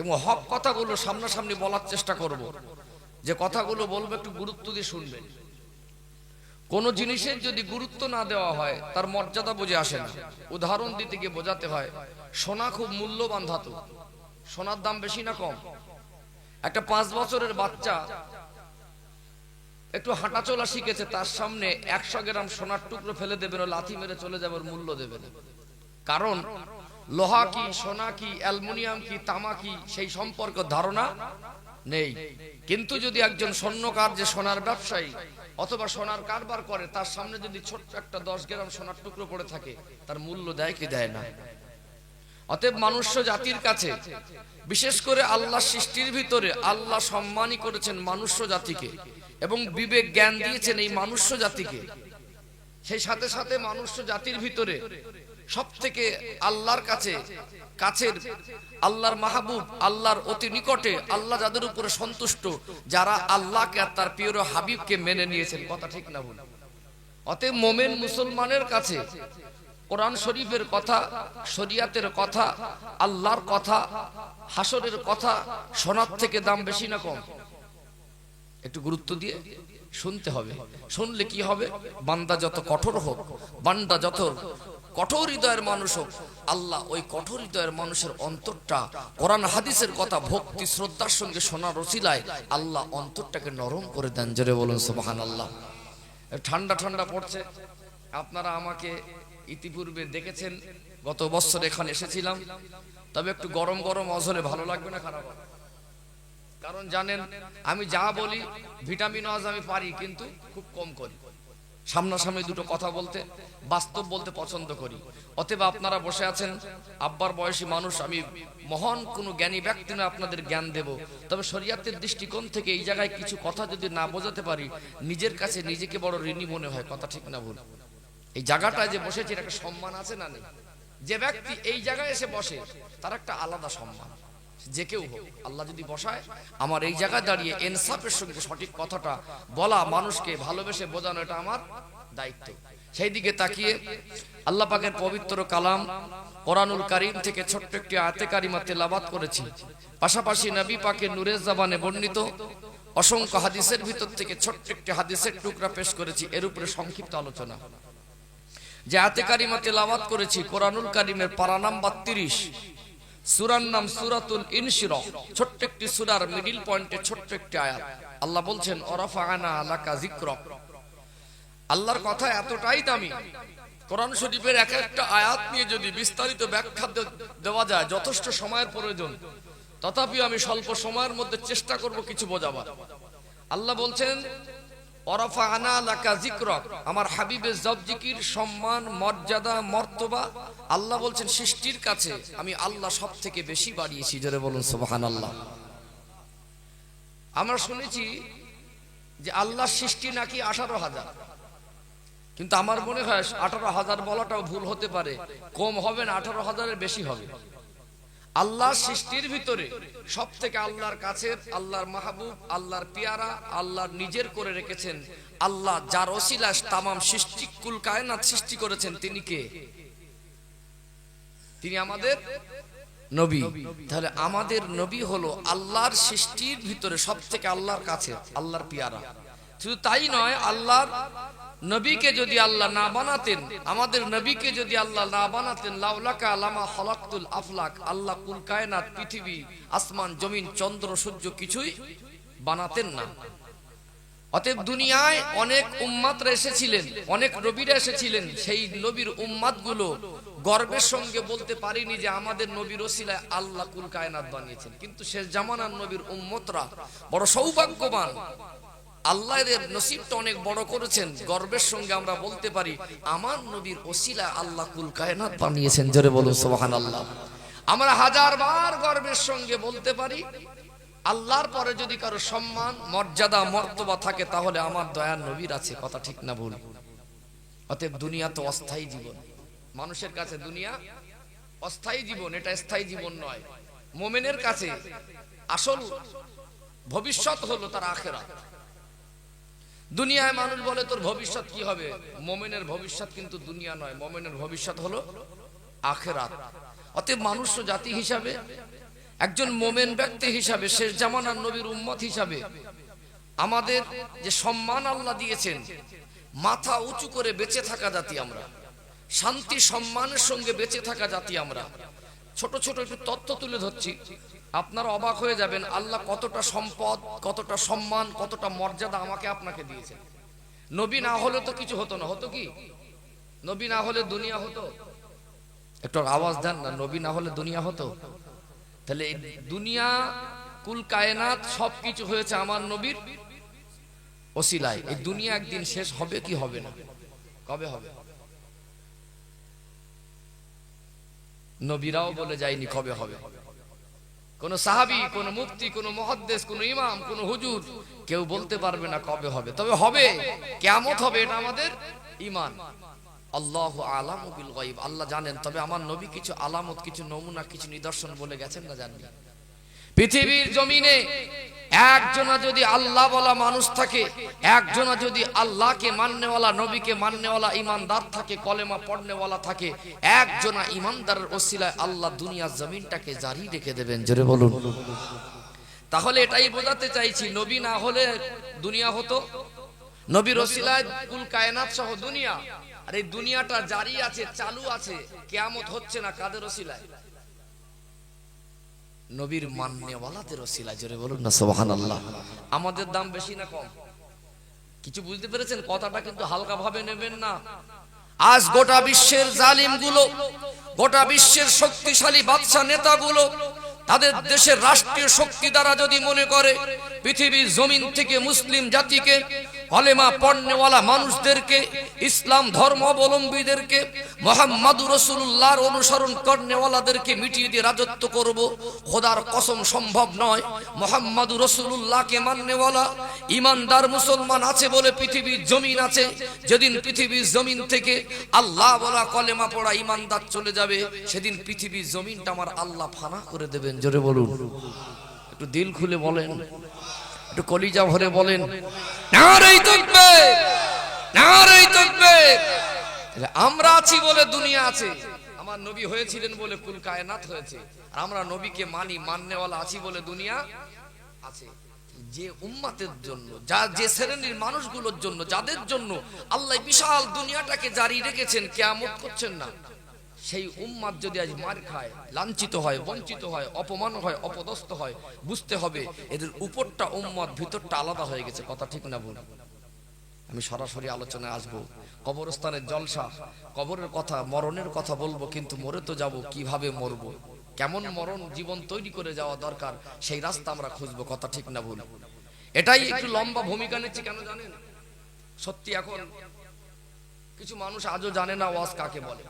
এবং হক কথাগুলো সামনাসামনি বলার চেষ্টা করব। যে কথাগুলো বলবো একটু গুরুত্ব দিয়ে শুনবেন। কোন জিনিসের যদি গুরুত্ব না দেওয়া হয় তার মর্যাদা বুঝে আসে না। উদাহরণ দিতে গিয়ে বোঝাতে হয়, সোনা খুব মূল্যবান ধাতু, সোনার দাম বেশি না কম? একটা 5 বছরের বাচ্চা একটু হাঁটাচলা শিখেছে, তার সামনে 100 গ্রাম সোনার টুকরো ফেলে দেবেন, ও লাথি মেরে চলে যাবে, ওর মূল্য দেবেন। কারণ লোহা কি, সোনা কি, অ্যালুমিনিয়াম কি, তামা কি সেই সম্পর্কে ধারণা নেই। কিন্তু যদি একজন স্বর্ণকার, যে সোনার ব্যবসায়ী অথবা সোনার কারবার করে, তার সামনে যদি ছোট্ট একটা 10 গ্রাম সোনার টুকরো পড়ে থাকে, তার মূল্য দেয় কি দেয় না? অতএব মনুষ্য জাতির কাছে, বিশেষ করে আল্লাহ সৃষ্টির ভিতরে আল্লাহ সম্মানই করেছেন মনুষ্য জাতিকে এবং বিবেক জ্ঞান দিয়েছেন এই মনুষ্য জাতিকে। সেই সাথে সাথে মনুষ্য জাতির ভিতরে সব থেকে আল্লাহর কাছের আল্লাহর মাহবুব, আল্লাহর অতি নিকটে, আল্লাহ যাদের উপরে সন্তুষ্ট, যারা আল্লাহকে আর তার প্রিয় হাবিবকে মেনে নিয়েছেন। কথা ঠিক না ভুল? অতএব মোমেন মুসলমানের কাছে কোরআন শরীফের কথা, শরিয়াতের কথা, আল্লাহর কথা, হাসরের কথা শোনার থেকে দাম বেশি না কম? একটু গুরুত্ব দিয়ে শুনতে হবে। শুনলে কি হবে? বান্দা যত কঠোর হোক, বান্দা যত কঠোর হৃদয়ের মানুষ হোক, আল্লাহ ওই কঠোর হৃদয়ের মানুষের অন্তরটা কোরআন হাদিসের কথা ভক্তি শ্রদ্ধার সঙ্গে শোনার ওসিলায় আল্লাহ অন্তরটাকে নরম করে দেন। জোরে বলুন সুবহানাল্লাহ। ঠান্ডা ঠান্ডা পড়ছে। আপনারা আমাকে ইতিপূর্বে দেখেছেন, গত বছর এখানে এসেছিলাম। তবে একটু গরম গরম অজলে ভালো লাগবে না, খারাপ? কারণ জানেন, আমি যা বলি ভিটামিন ওয়াজ আমি পারি, কিন্তু খুব কম করি। সামনাসামনি দুটো কথা বলতে, বাস্তব বলতে পছন্দ করি। অতএব আপনারা বসে আছেন, আব্বার বয়সী মানুষ, আমি মহান কোনো জ্ঞানী ব্যক্তি না আপনাদের জ্ঞান দেব। তবে শরীয়তের দৃষ্টিকোণ থেকে এই জায়গায় কিছু কথা যদি না বোঝাতে পারি, নিজের কাছে নিজেকে বড় ঋণী মনে হয়। কথা ঠিক না ভুল? এই জায়গাটায় যে বসেছি, একটা সম্মান আছে না নেই? যে ব্যক্তি এই জায়গায় এসে বসে, তার একটা আলাদা সম্মান। যে কেউ হোক, আল্লাহ যদি বসায়, আমার এই জায়গায় দাঁড়িয়ে ইনসাফের সঙ্গে সঠিক কথাটা বলা, মানুষকে ভালোবেসে বোঝানো, এটা আমার দায়িত্ব। সেই দিকে তাকিয়ে আল্লাহ পাকের পবিত্র কালাম কোরআনুল কারীম থেকে ছোট্ট একটি আয়াতে কারিমা তেলাওয়াত করেছি। পাশাপাশি নবী পাকের নূরের জবানে বর্ণিত অসংখ্য হাদিসের ভিতর থেকে ছোট্ট একটি হাদিসের টুকরা পেশ করেছি। এর উপরে সংক্ষিপ্ত আলোচনা। যে আয়াতে কারিমা তেলাওয়াত করেছি কোরআনুল কারীমের পারা নাম্বার 30, সূরার নাম সূরাতুল ইনশিরাহ। ছোট্ট একটি সূরার মিডল পয়েন্টে ছোট্ট একটি আয়াত। আল্লাহ বলছেন ওয়ারাফা'না লাকা যিকরাক। আল্লাহর কথা এতটাই দামি, কোরআন শরীফের এক একটা আয়াত নিয়ে যদি বিস্তারিত ব্যাখ্যা দেওয়া যায়, যথেষ্ট সময়ের প্রয়োজন। তথাপি আমি স্বল্প সময়ের মধ্যে চেষ্টা করব কিছু বোঝাবার। আল্লাহ বলছেন ওয়ারাফা'না লাকা যিকরাক, আমার হাবিবের জব জিকির, সম্মান, মর্যাদা, মর্তবা আল্লাহ বলছেন সৃষ্টির কাছে আমি আল্লাহ সব থেকে বেশি বাড়িয়েছি। জোরে বলুন সুবহানাল্লাহ। আমরা শুনেছি যে আল্লাহর সৃষ্টি নাকি 18,000, কিন্তু আমার মনে হয় 18,000 বলাটাও ভুল হতে পারে। কম হবে না, 18,000-এর বেশি হবে। আল্লাহর সৃষ্টির ভিতরে সব থেকে আল্লাহর কাছের, আল্লাহর মাহবুব, আল্লাহর পিয়ারা, আল্লাহর নিজের করে রেখেছেন আল্লাহ, যার ওসিলায় তামাম সৃষ্টি কুল কায়নাত সৃষ্টি করেছেন। তিনি কে? তিনি আমাদের নবী। তাহলে আমাদের নবী হলো আল্লাহর সৃষ্টির ভিতরে সব থেকে আল্লাহর কাছে, আল্লাহর পিয়ারা। শুধু তাই নয়, আল্লাহর নবীকে যদি আল্লাহ না বানাতেন, আমাদের নবীকে যদি আল্লাহ না বানাতেন, লাউলাকা লামা খলাকতুল আফলাক, আল্লাহ কুল কায়নাত, পৃথিবী, আসমান, জমিন, চন্দ্র, সূর্য কিছুই বানাতেন না। অতএব দুনিয়ায় অনেক উম্মাতরা এসেছিলেন, অনেক নবীরা এসেছিলেন। সেই নবীর উম্মাতগুলো গর্বের সঙ্গে বলতে পারিনি যে আমাদের নবীর ওসিলায় আল্লাহ কুল কায়নাত বানিয়েছেন। কিন্তু শেষ জামানার নবীর উম্মতরা বড় সৌভাগ্যবান। আল্লাহ এদের নসিবটা অনেক বড় করেছেন। গর্বের সঙ্গে আমরা বলতে পারি আমার নবীর ওসিলায় আল্লাহ কুল কায়নাত বানিয়েছেন। জোরে বলুন সুবহানাল্লাহ। আমরা হাজারবার গর্বের সঙ্গে বলতে পারি আল্লাহর পরে যদি কারো সম্মান, মর্যাদা, মর্তবা থাকে, তাহলে আমার দয়ার নবীর আছে। কথা ঠিক না ভুল? অতএব দুনিয়া তো অস্থায়ী জীবন। মানুষের কাছে দুনিয়া অস্থায়ী জীবন, এটা স্থায়ী জীবন নয়। মুমিনের কাছে আসল ভবিষ্যৎ হলো তার আখিরাত। দুনিয়ায় মানুষ বলে তোর ভবিষ্যৎ কি হবে, মুমিনের ভবিষ্যৎ কিন্তু দুনিয়া নয়, মুমিনের ভবিষ্যৎ হলো আখিরাত। অতএব মানুষ জাতি হিসাবে, একজন মুমিন ব্যক্তি হিসাবে, শেষ জামানার নবীর উম্মত হিসাবে আমাদের যে সম্মান আল্লাহ দিয়েছেন, মাথা উঁচু করে বেঁচে থাকা জাতি আমরা, শান্তি সম্মানের সঙ্গে বেঁচে থাকা জাতি আমরা। ছোট ছোট একটু তথ্য তুলে ধরছি, আপনারা অবাক হয়ে যাবেন আল্লাহ কতটা সম্পদ, কতটা সম্মান, কতটা মর্যাদা আমাকে আপনাকে দিয়েছেন। নবী না হলে তো কিছু হতো না। হতো কি? নবী না হলে দুনিয়া হতো? একটু আওয়াজ দেন না। নবী না হলে দুনিয়া হতো? তাহলে এই দুনিয়া কুল কায়নাত সবকিছু হয়েছে আমার নবীর ওসিলায়। এই দুনিয়া একদিন শেষ হবে কি হবে না? কবে হবে? নবীরাও বলে যায়নি কবে হবে। কোন সাহাবী, কোন মুফতি, কোন মুহাদ্দিস, কোন ইমাম, কোন হুজুর কেউ বলতে পারবে না কবে হবে। তবে হবে, কিয়ামত হবে, এটা আমাদের ঈমান। আল্লাহু আ'লামু বিল গায়ব, আল্লাহ জানেন। তবে আমার নবী কিছু আলামত, কিছু নমুনা, কিছু নিদর্শন বলে গেছেন না জাননি। পৃথিবীর জমিনে একজনা যদি আল্লাহ বলা মানুষ থাকে, একজনা যদি আল্লাহকে মাননেওয়ালা, নবীকে মাননেওয়ালা ঈমানদার থাকে, কলেমা পড়নেওয়ালা থাকে, একজনা ঈমানদারের ওসিলায় আল্লাহ দুনিয়ার জমিনটাকে জারি রেখে দেবেন। জোরে বলুন। তাহলে এটাই বোঝাতে চাইছি, নবী না হলে দুনিয়া হতো, নবীর ওসিলায় কুল কায়নাত সহ দুনিয়া। আর এই দুনিয়াটা জারি আছে, চালু আছে, কিয়ামত হচ্ছে না কাদের ওসিলায়? নবীর মাননেওয়ালাদের ওসিলায়। জোরে বলুন না সুবহানাল্লাহ। আমাদের দাম বেশি না কম? কিছু বুঝতে পেরেছেন? কথাটা কিন্তু হালকা ভাবে নেবেন না। আজ গোটা বিশ্বের জালিমগুলো, গোটা বিশ্বের শক্তিশালী বাদশা নেতাগুলো তাদের দেশের রাষ্ট্রীয় শক্তি দ্বারা যদি মনে করে পৃথিবীর জমিন থেকে মুসলিম জাতিকে, কলেমা পড়নেওয়ালা মানুষদেরকে, ইসলাম ধর্ম অবলম্বীদেরকে, মুহাম্মাদুর রাসূলুল্লাহর অনুসরণ করনেওয়ালাদেরকে মিটিয়ে দিয়ে রাজত্ব করব, খোদার কসম সম্ভব নয়। মুহাম্মাদুর রাসূলুল্লাহকে মাননেওয়ালা ঈমানদার মুসলমান আছে বলে পৃথিবীর জমিন আছে। যেদিন পৃথিবীর জমিন থেকে আল্লাহ বলা, কলেমা পড়া ঈমানদার চলে যাবে, সেদিন পৃথিবীর জমিনটা আমার আল্লাহ ফানা করে দেবেন। জোরে বলুন, একটু দিল খুলে বলেন, একটু কলিজা ভরে বলেন, নারে তাকবীর, নারে তাকবীর। আমরা আছি বলে দুনিয়া আছে, আমার নবী হয়েছিলেন বলে কুল কায়নাত হয়েছে। আর আমরা নবীকে মানি, মাননেওয়ালা আছি বলে দুনিয়া আছে। যে উম্মতের জন্য, যে শ্রেণীর মানুষগুলোর জন্য, যাদের জন্য আল্লাহ বিশাল দুনিয়াটাকে জারি রেখেছেন, কিয়ামত করছেন না, সেই উম্মত যদি আজ মার খায়, লাঞ্ছিত হয়, বঞ্চিত হয়, অপমান হয়, অপদস্থ হয়, বুঝতে হবে এদের উপরটা উম্মত, ভিতরটা আলাদা হয়ে গেছে। কথা ঠিক না ভুল? আমি সরাসরি আলোচনায় আসবো। কবরস্থানের জলসা, কবরের কথা, মরণের কথা বলবো, কিন্তু মরে তো যাব, কিভাবে মরবো, কেমন মরণ জীবন তৈরি করে যাওয়া দরকার, সেই রাস্তা আমরা খুঁজবো। কথা ঠিক না ভুল? এটাই একটু লম্বা ভূমিকা নিচ্ছি। কেন জানেন? সত্যি এখন কিছু মানুষ আজও জানে না ওয়াজ কাকে বলে।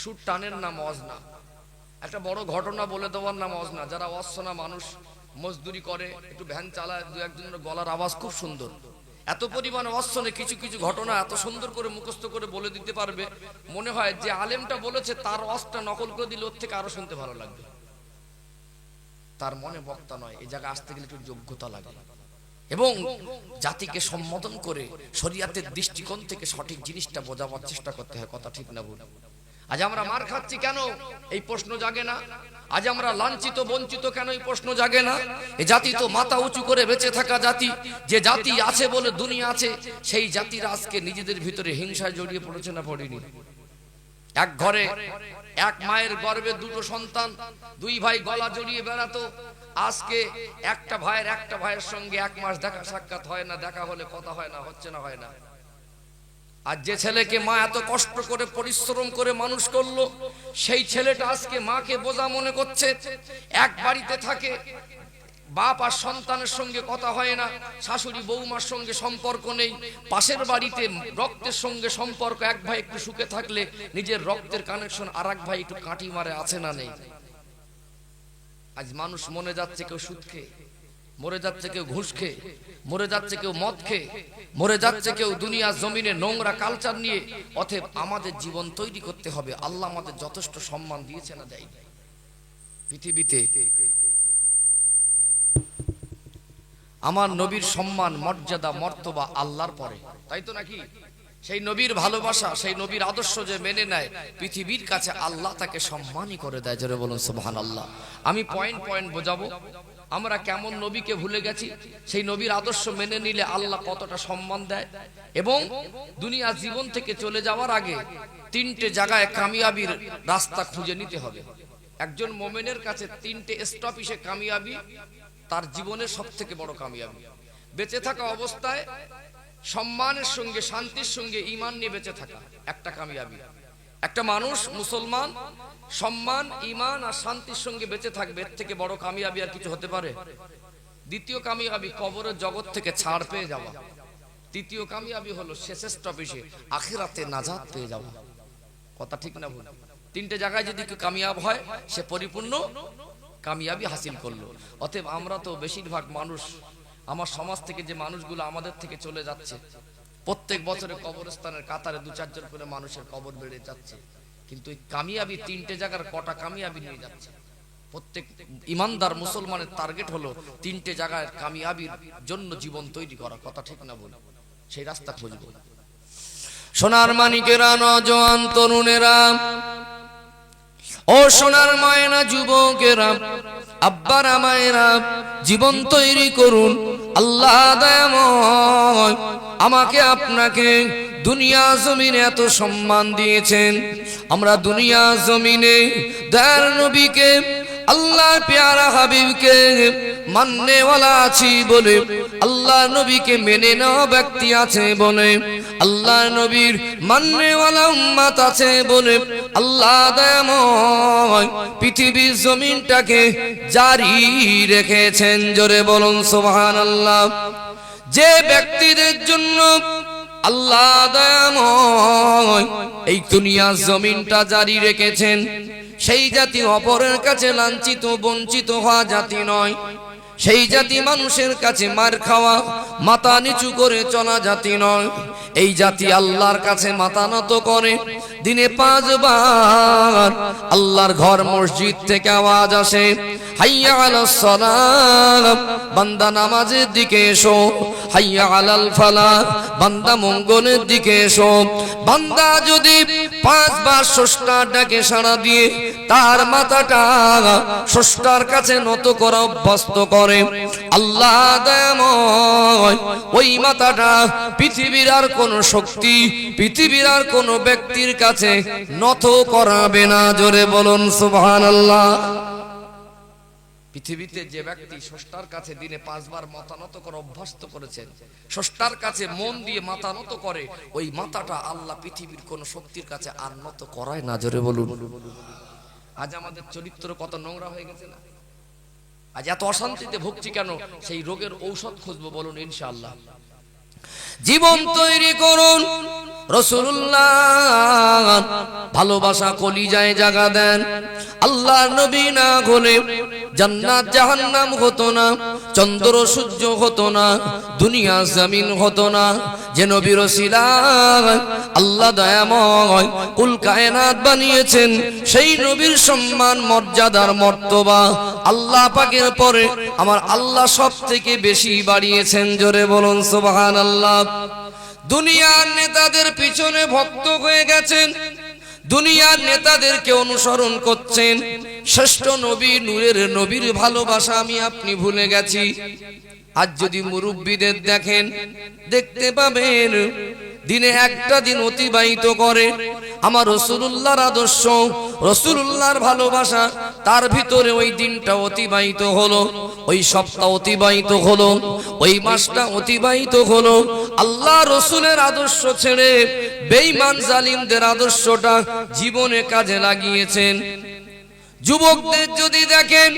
সুর টানের নাম ওয়াজ না, একটা বড় ঘটনা বলে দেওয়ার নাম ওয়াজ না। যারা ওয়াজ শোনা মানুষ, মজদুরি করে, একটু ভ্যান চালায়, দু একজনের গলার আওয়াজ খুব সুন্দর, এত পরিমাণে ওয়াজ শোনে, কিছু কিছু ঘটনা এত সুন্দর করে মুখস্থ করে বলে দিতে পারবে, মনে হয় যে আলেমটা বলেছে তার ওয়াজটা নকল করে দিলে ওর থেকে আরো শুনতে ভালো লাগবে। তার মনে বক্তা নয়। এই জায়গায় আসতে গেলে একটু যোগ্যতা লাগে এবং জাতিকে সম্বোধন করে শরীয়তের দৃষ্টিকোণ থেকে সঠিক জিনিসটা বোঝাবার চেষ্টা করতে হয়। কথা ঠিক না ভুল? আজ আমরা মার খাচ্ছি কেন, এই প্রশ্ন জাগে না? আজ আমরা লাঞ্ছিত বঞ্চিত কেন, এই প্রশ্ন জাগে না? এই জাতি তো মাথা উঁচু করে বেঁচে থাকা জাতি, যে জাতি আছে বলে দুনিয়া আছে। সেই জাতির আজকে নিজেদের ভিতরে হিংসায় জড়িয়ে পড়েছে না পড়েনি? এক ঘরে এক মায়ের গর্ভে দুটো সন্তান, দুই ভাই গলা জড়িয়ে বেড়াতো। আজকে একটা ভাইয়ের সঙ্গে 1 মাস দেখা সাক্ষাৎ হয় না, দেখা হলে কথা হয় না, হচ্ছে না, হয় না। আর যে ছেলেকে মা এত কষ্ট করে পরিশ্রম করে মানুষ করলো, সেই ছেলেটা আজকে মাকে বোঝা মনে করছে। এক বাড়িতে থাকে, বাপ আর সন্তানের সঙ্গে কথা হয় না, শাশুড়ি বৌমার সঙ্গে সম্পর্ক নেই, পাশের বাড়িতে রক্তের সঙ্গে সম্পর্ক, এক ভাই একটু সুখে থাকলে নিজের রক্তের কানেকশন আর এক ভাই একটু কাঁটি মারে, আছে না নেই? আজ মানুষ মরে যাচ্ছে, কেউ সুদ খেয়ে মরে যাচ্ছে, কেউ ঘুষ খেয়ে মরে যাচ্ছে, কেউ মদ খেয়ে মরে যাচ্ছে, কেউ দুনিয়ার জমিনে নোংরা কালচার নিয়ে। অতএব আমাদের জীবন তৈরি করতে হবে। আল্লাহ আমাদের যথেষ্ট সম্মান দিয়েছে না দেয়নি? পৃথিবীতে আমার নবীর সম্মান, মর্যাদা, মর্তবা আল্লাহর পরে, তাই তো নাকি? সেই নবীর ভালোবাসা, সেই নবীর আদর্শ যে মেনে নেয়, পৃথিবীর কাছে আল্লাহ তাকে সম্মানই করে দেয়। জোরে বলুন সুবহানাল্লাহ। আমি পয়েন্ট বোঝাবো আমরা কেমন নবীকে ভুলে গেছি। সেই নবীর আদর্শ মেনে নিলে আল্লাহ কতটা সম্মান দেয়। এবং দুনিয়া জীবন থেকে চলে যাওয়ার আগে 3টে জায়গায় কামিয়াবির রাস্তা খুঁজে নিতে হবে। একজন মোমেনের কাছে 3টে স্টপিসে কামিয়াবি তার জীবনের সবথেকে বড় কামিয়াবি। বেঁচে থাকা অবস্থায় সম্মানের সঙ্গে, শান্তির সঙ্গে ঈমান নিয়ে বেঁচে থাকা একটা কামিয়াবি। একটা মানুষ মুসলমান সম্মান ঈমান আর শান্তির সঙ্গে বেঁচে থাকবে, এর থেকে বড় কামিয়াবি আর কিছু হতে পারে? দ্বিতীয় কামিয়াবি কবরের জগৎ থেকে ছাড় পেয়ে যাওয়া। তৃতীয় কামিয়াবি হলো শেষের স্টপেজে আখিরাতে নাজাত পেয়ে যাওয়া। কথা ঠিক না ভুল? তিনটে জায়গায় যদি কেউ কামিয়াব হয় সে পরিপূর্ণ কামিয়াবি হাসিল করলো। অতএব আমরা তো বেশিরভাগ মানুষ, আমার সমাজ থেকে যে মানুষগুলো আমাদের থেকে চলে যাচ্ছে, প্রত্যেক বছরে কবরস্থানের কাতারে 2-4 জন করে মানুষের কবর বেড়ে যাচ্ছে, কিন্তু এই কামিয়াবি তিনটে জায়গার কটা কামিয়াবি নিয়ে যাচ্ছে? প্রত্যেক ইমানদার মুসলমানের টার্গেট হলো তিনটে জায়গায় কামিয়াবির জন্য জীবন তৈরি করা। কথা ঠিক না বল? সেই রাস্তা খুঁজবো। সোনার মানিকেরা, নওজোয়ান তরুণেরা, ও সোনার ময়না যুবকেরা, আব্বারা মায়েরা, জীবন তৈরি করুন। আল্লাহ দয়াময় আমাকে আপনাকে দুনিয়া জমিনে এত সম্মান দিয়েছেন। আমরা দুনিয়া জমিনে দয়ার নবীকে, আল্লাহর প্যারা হাবিবকে মাননেওয়ালা আছি বলে, আল্লাহ নবীকে মেনে নেওয়া ব্যক্তি আছে বলে, আল্লাহ নবীর মাননেওয়ালা উম্মত আছে বলে আল্লাহ দয়াময় পৃথিবীর জমিনটাকে জারি রেখেছেন। জোরে বলুন সুবহানাল্লাহ। যে ব্যক্তিদের জন্য আল্লাহ দয়াময় এই দুনিয়া জমিনটা জারি রেখেছেন, সেই জাতি অপরের কাছে লাঞ্ছিত বঞ্চিত হওয়া জাতি নয়। সেই জাতি মানুষের কাছে মার খাওয়া, মাথা নিচু করে চলা জাতি নয়। এই জাতি আল্লাহর কাছে মাথা নত করে। দিনে 5 বার আল্লাহর ঘর মসজিদ থেকে আওয়াজ আসে, হাইয়া আলাস সালাহ, বান্দা নামাজের দিকে এসো। হাইয়া আলাল ফালাহ, বান্দা মঙ্গলের দিকে এসো। বান্দা যদি 5 বার স্রষ্টার ডাকে সাড়া দিয়ে তার মাথাটা স্রষ্টার কাছে নত করা অভ্যস্ত করে, আল্লাহ দয়াময় ওই মাথাটা পৃথিবীর আর কোন শক্তি, পৃথিবীর আর কোন ব্যক্তির কাছে নত করাবে না। জোরে বলুন সুবহানাল্লাহ। পৃথিবীতে যে ব্যক্তি স্রষ্টার কাছে দিনে 5 বার মাথা নত করে অভ্যস্ত করেছেন, স্রষ্টার কাছে মন দিয়ে মাথা নত করে, ওই মাথাটা আল্লাহ পৃথিবীর কোন শক্তির কাছে আর নত করায় না। জোরে বলুন। আজ আমাদের চরিত্র কত নোংরা হয়ে গেছে না? আজ এত অশান্তিতে ভুগছি কেন? সেই রোগের ঔষধ খুঁজবো, বলুন ইনশাআল্লাহ। জীবন তৈরি করুন। রাসূলুল্লাহ ভালোবাসা কলিজায় জায়গা দেন। আল্লাহ নবী না হলে জান্নাত জাহান্নাম হতো না, চন্দ্র সূর্য হতো না, দুনিয়া জমিন হতো না। যে নবীর ওসিলায় আল্লাহ দয়াময় কুল কায়নাত বানিয়েছেন, সেই নবীর সম্মান মর্যাদার মর্তবা আল্লাহ পাকের পরে আমার আল্লাহ সব থেকে বেশি বাড়িয়েছেন। জোরে বলুন সুবহানাল্লাহ। দুনিয়ার নেতাদের পিছনে ভক্ত হয়ে গেছেন, দুনিয়ার নেতাদেরকে অনুসরণ করছেন। শ্রেষ্ঠ নবী নূরের নবীর ভালোবাসা আমি আপনি ভুলে গেছি। আজ যদি মুরব্বীদের দেখেন, দেখতে পাবেন দিনে একটা দিন অতিবাহিত করে আমার রাসূলুল্লাহর আদর্শ, রাসূলুল্লাহর ভালোবাসা, তার ভিতরে ওই দিনটা অতিবাহিত হলো, ওই সপ্তাহ অতিবাহিত হলো, ওই মাসটা অতিবাহিত হলো আল্লাহ রসুলের আদর্শ ছেড়ে বেঈমান জালিমদের আদর্শটা জীবনে কাজে লাগিয়েছেন। যুবকদের যদি দেখেন,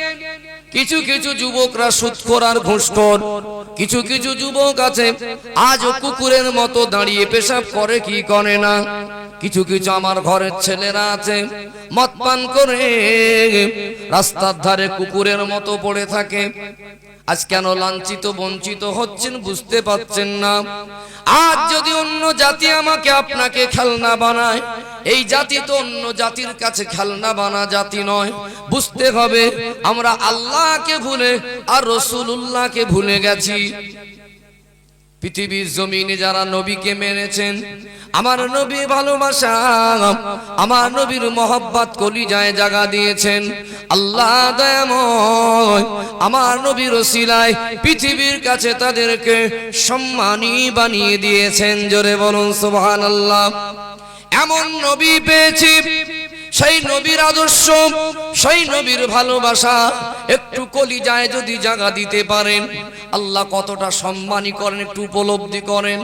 কিছু কিছু যুবকরা সুদখোর আর ঘুষখোর, কিছু কিছু যুবক আছে আজও কুকুরের মতো দাঁড়িয়ে পেশাব করে কি করে না। কিছু কিছু আমার ঘরের ছেলেরা আছে মদ পান করে রাস্তার ধারে কুকুরের মতো পড়ে থাকে। আজ কেন লাঞ্ছিত বঞ্চিত হচ্ছেন বুঝতে পারছেন না। আজ যদি অন্য জাতি আমাকে আপনাকে খেলনা বানায়, এই জাতি তো অন্য জাতির কাছে খেলনা বানা জাতি নয়। বুঝতে হবে আমরা আল্লাহকে ভুলে আর রাসূলুল্লাহকে ভুলে গেছি। পৃথিবীর জমিনে যারা নবীকে মেনেছেন, আমার নবী ভালোবাসা, আমার নবীর মহব্বত কলিজায় জায়গা দিয়েছেন, আল্লাহ দয়াময় আমার নবীর ওসিলায় পৃথিবীর কাছে তাদেরকে সম্মানী বানিয়ে দিয়েছেন। জোরে বলুন সুবহানাল্লাহ। এমন নবী পেয়েছি, সেই নবীর আদর্শ, সেই নবীর ভালোবাসা একটু কলিজায় যদি জায়গা দিতে পারেন, আল্লাহ কতটা সম্মানী করেন একটু উপলব্ধি করেন।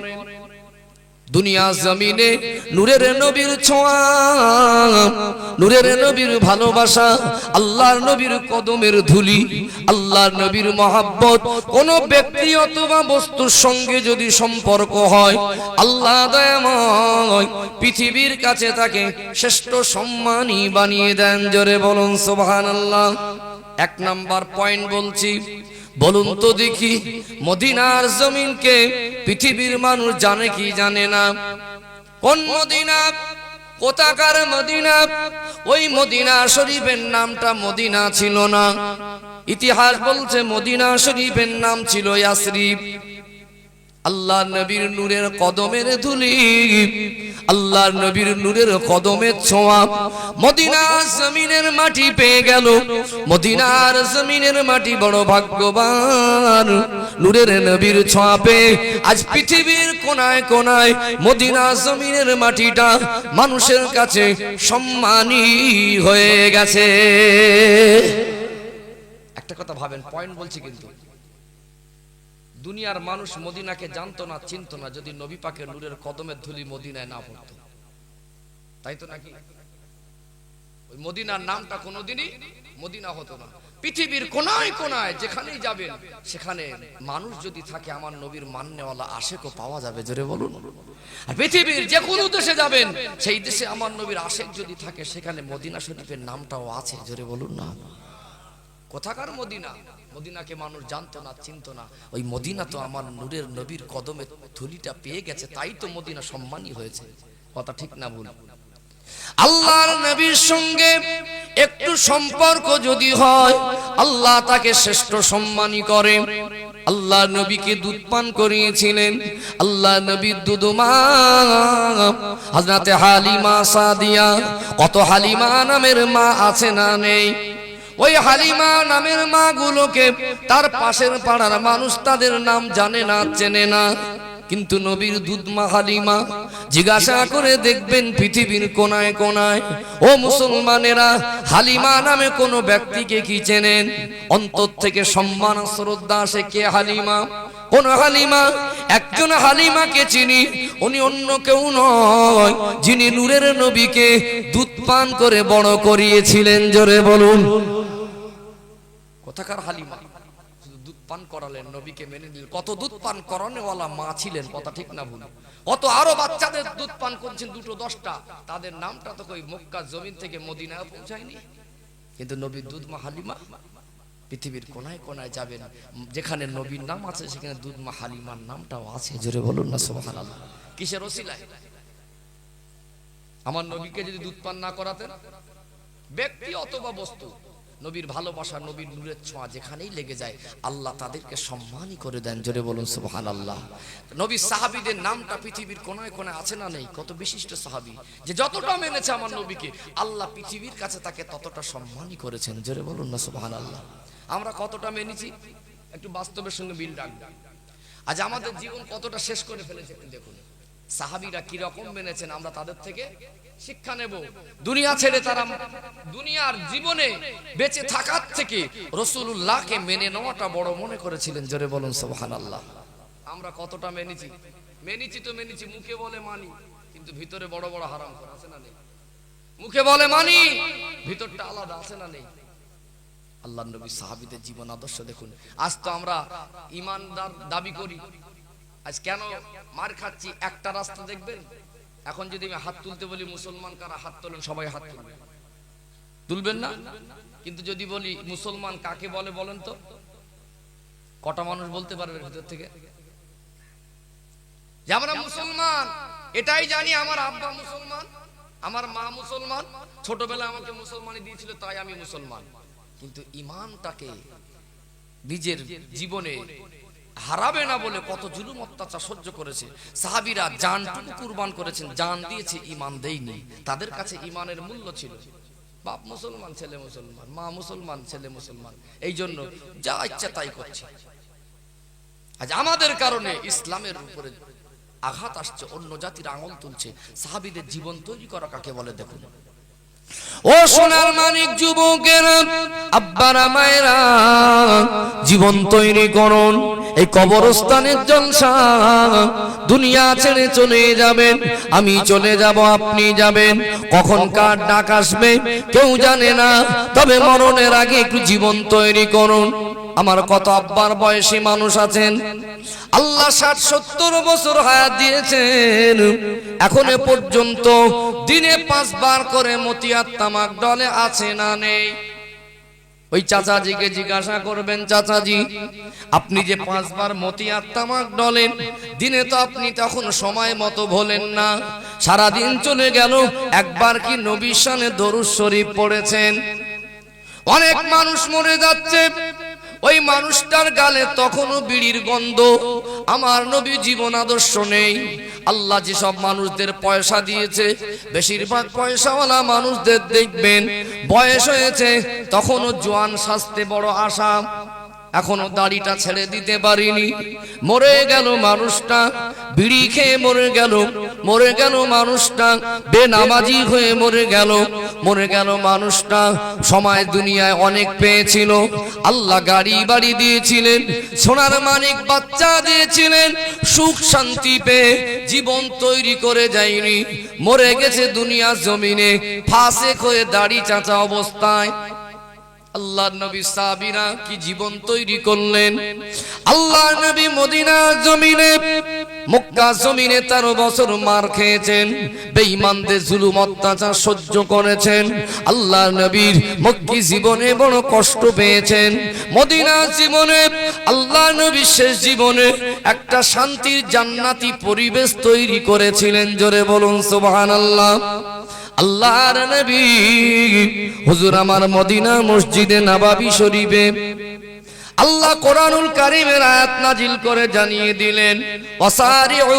দুনিয়া জমিনে নূরের নবীর ছোঁয়া, নূরের নবীর ভালোবাসা, আল্লাহর নবীর কদমের ধুলি, আল্লাহর নবীর মহাব্বত কোন ব্যক্তি অথবা বস্তুর সঙ্গে যদি সম্পর্ক হয়, আল্লাহ দয়াময় পৃথিবীর কাছে তাকে শ্রেষ্ঠ সম্মানী বানিয়ে দেন। জোরে বলুন সুবহানাল্লাহ। এক নাম্বার পয়েন্ট বলছি, বলুন তো দেখি মদিনার জমিনকে পৃথিবীর মানুষ জানে কি জানে না? কোন মদিনা? কোথাকার মদিনা? ওই মদিনা শরীফের নামটা মদিনা ছিল না। ইতিহাস বলছে মদিনা শরীফের নাম ছিল ইয়াসরিব। আল্লাহ নবীর নূরের কদমের ধুলি, আল্লাহর নবীর নূরের কদমের ছোঁয়া মদিনার জমিনের মাটি পেয়ে গেল। মদিনার জমিনের মাটি বড় ভাগ্যবান, নূরের নবীর ছোঁয়া পেয়ে আজ পৃথিবীর কোনায় কোনায় মদিনা জমিনের মাটিটা মানুষের কাছে সম্মানী হয়ে গেছে। একটা কথা ভাবেন, পয়েন্ট বলছি কিন্তু, দুনিয়ার মানুষ মদিনাকে জানতো না, চিনতো না যদি নবী পাকের নূরের কদমের ধুলি মদিনায় না পড়তো, তাই তো নাকি? ওই মদিনার নামটা কোনোদিনই মদিনা হতো না। পৃথিবীর কোনায় কোনায় যেখানেই যাবেন সেখানে মানুষ যদি থাকে আমার নবীর মান্যওয়ালা আশেকও পাওয়া যাবে। জোরে বলুন। আর পৃথিবীর যে কোনো দেশে যাবেন সেই দেশে আমার নবীর আশেক যদি থাকে সেখানে মদিনা শরীফের নামটাও আছে। জোরে বলুন না। কোথাকার মদিনা? মদিনাকে মানুষ জানতো না, চিনতো না। ওই মদিনা তো আমার নূরের নবীর কদমের ধুলিটা পেয়ে গেছে, তাই তো মদিনা সম্মানী হয়েছে। কথা ঠিক না ভুল? আল্লাহর নবীর সঙ্গে একটু সম্পর্ক যদি হয় আল্লাহ তাকে শ্রেষ্ঠ সম্মানী করে। আল্লাহ নবীকে দুধ পান করিয়েছিলেন, আল্লাহ নবীর দুধমা হযরতে হালিমা সাদিয়া। কত হালিমা নামের মা আছে না নেই? ওই হালিমা নামের মা গুলোকে তার পাশের পাড়ার মানুষ তাদের নাম জানে না, চেনে না, কিন্তু নবীর দুধমা হালিমা জিজ্ঞাসা করে দেখবেন পৃথিবীর কোনায় কোনায়, ও মুসলমানেরা, হালিমা নামে কোন ব্যক্তিকে কি চেনেন? অন্তর থেকে সম্মান শ্রদ্ধা আসে কে হালিমা? কোন হালিমা? একজন হালিমাকে চিনি, উনি অন্য কেউ নয়, যিনি নূরের নবীকে দুধ পান করে বড় করিয়েছিলেন। জোরে বলুন। কোথাকার হালিমা? দুধ পান করালেন, নবীকে মেনে নিলেন। কত দুধ পান করানোওয়ালা মা ছিলেন, কথা ঠিক না ভুল? কত আরো বাচ্চাদের দুধ পান করছেন, দুটো দশটা, তাদের নামটা তো কই মক্কা জমিন থেকে মদিনায় পৌঁছায়নি, কিন্তু নবীর দুধমা হালিমা। পৃথিবীর কোনায় কোনায় যাবেন যেখানে নবীর নাম আছে সেখানে দুধমা হালিমার নামটাও আছে। জোরে বলুন না সুবহানাল্লাহ। কিসের ওসিলায়? আমার নবীকে যদি দুধ পান না করাতেন, ব্যক্তি অথবা বস্তু, নবীর ভালোবাসা, নবীর নূরের ছোঁয়া যেখানেই লেগে যায় আল্লাহ তাদেরকে সম্মানই করে দেন। জোরে বলুন সুবহানাল্লাহ। নবীর সাহাবীদের নামটা পৃথিবীর কোনায় কোনায় আছে না নেই? কত বিশিষ্ট সাহাবী যে যতটা মেনেছে আমার নবীকে আল্লাহ পৃথিবীর কাছে তাকে ততটা সম্মানই করেছেন। জোরে বলুন না সুবহানাল্লাহ। আমরা কতটা মেনেছি একটু বাস্তবের সঙ্গে মিল রাখবো। আজ আমাদের জীবন কতটা শেষ করে ফেলেছে একটু দেখুন। সাহাবীরা কি রকম মেনেছেন, আমরা তাদের থেকে শিক্ষা নেব। দুনিয়া ছেড়ে তারা দুনিয়ার জীবনে বেঁচে থাকার থেকে রাসূলুল্লাহকে মেনে নেওয়াটা বড় মনে করেছিলেন। জোরে বলুন সুবহানাল্লাহ। আমরা কতটা মেনেছি? মেনেছি তো মেনেছি, মুখে বলে মানি, কিন্তু ভিতরে বড় বড় হারাম করা আছে না নেই? মুখে বলে মানি, ভিতরটা আলাদা আছে না নেই? আল্লাহর নবী সাহাবীদের জীবন আদর্শ দেখুন। আজ তো আমরা ঈমানদার দাবি করি, আজ কেন মার খাচ্ছি? একটা রাস্তা দেখবেন, এখন যদি আমি হাত তুলতে বলি মুসলমান কারা হাত তোলেন, সবাই হাত তুলবেন, তুলবেন না? কিন্তু যদি বলি মুসলমান কাকে বলে বলেন তো, কটা মানুষ বলতে পারবে ভিতর থেকে যে আমরা মুসলমান? এটাই জানি আমার আব্বা মুসলমান, আমার মা মুসলমান, ছোটবেলায় আমাকে মুসলমানই দিয়েছিল তাই আমি মুসলমান। কিন্তু ঈমানটাকে নিজের জীবনে হারাবে না বলে কত জুলুম অত্যাচার সহ্য করেছে। সাহাবীরা জানটুকু কুরবান করেছেন, জান দিয়েছে, ঈমান দেয়নি। তাদের কাছে ঈমানের মূল্য ছিল। বাপ মুসলমান, ছেলে মুসলমান, মা মুসলমান, ছেলে মুসলমান, এই জন্য যা ইচ্ছা তাই করছে। আজ আমাদের কারণে ইসলামের উপরে আঘাত আসছে, অন্য জাতির আঙুল তুলছে। সাহাবীদের জীবন তৈরি করা কাকে বলে দেখুন। ও সোনার মানিক যুবকেরা, আব্বারা মায়েরা, জীবন তৈরি করুন। এই কবরস্থানের জলসা দুনিয়া ছেড়ে চলে যাবেন, আমি চলে যাব, আপনি যাবেন, কখন কার ডাক আসবে কেউ জানে না। তবে মরণের আগে একটু জীবন তৈরি করুন। আমার কত আব্বার বয়সী মানুষ আছেন, আল্লাহ 60-70 বছর হায়াত দিয়েছেন, এখনো পর্যন্ত দিনে 5 বার করে মতিয়ার তামাক ডলে, আছে না নেই? ওই চাচাজিকে জিজ্ঞাসা করবেন, চাচাজি আপনি যে 5 বার মতিয়ার তামাক ডলেন দিনে, তো আপনি তখন সময় মতো ভোলেন না, সারা দিন চলে গেল, একবার কি নবীর শানে দরুদ শরীফ পড়েছেন? অনেক মানুষ মরে যাচ্ছে, ওই মানুষটার গালে তখনও বিড়ির গন্ধ। আমার নবী জীবন আদর্শ নেই। আল্লাহ যে সব মানুষদের পয়সা দিয়েছে, বেশিরভাগ পয়সাওয়ালা মানুষদের দেখবেন বয়স হয়েছে তখনও জোয়ান স্বাস্থ্যে বড় আশা, এখনো দাড়িটা ছেড়ে দিতে পারিনি, মরে গেল মানুষটা, বিড়ি খেয়ে মরে গেল মানুষটা, বেনামাজি হয়ে মরে গেল মানুষটা। সময় দুনিয়ায় অনেক পেয়েছিল, আল্লাহ গাড়ি বাড়ি দিয়েছিলেন, সোনার মানিক বাচ্চা দিয়েছিলেন, সুখ শান্তি পেয়ে জীবন তৈরি করে যায়নি, মরে গেছে দুনিয়া জমিনে ফাসেক হয়ে দাড়ি চাচা অবস্থায়। আল্লাহর নবী সাহাবীরা কি জীবন তৈরি করলেন। আল্লাহর নবী মদিনা জমিনে, মক্কা জমিনে 13 বছর মার খেয়েছেন, বেঈমানদের জুলুম অত্যাচার সহ্য করেছেন। আল্লাহর নবীর মক্কি জীবনে বড় কষ্ট পেয়েছেন, মদিনা জীবনে আল্লাহর নবী শেষ জীবনে একটা শান্তির জান্নাতি পরিবেশ তৈরি করেছিলেন। জোরে বলুন সুবহানাল্লাহ। আল্লাহর নবী হুজুর আমার মদিনা মসজিদে নববী শরীফে আল্লাহ কোরআনুল কারীমের আয়াত নাজিল করে জানিয়ে দিলেন, ওয়াসারিউ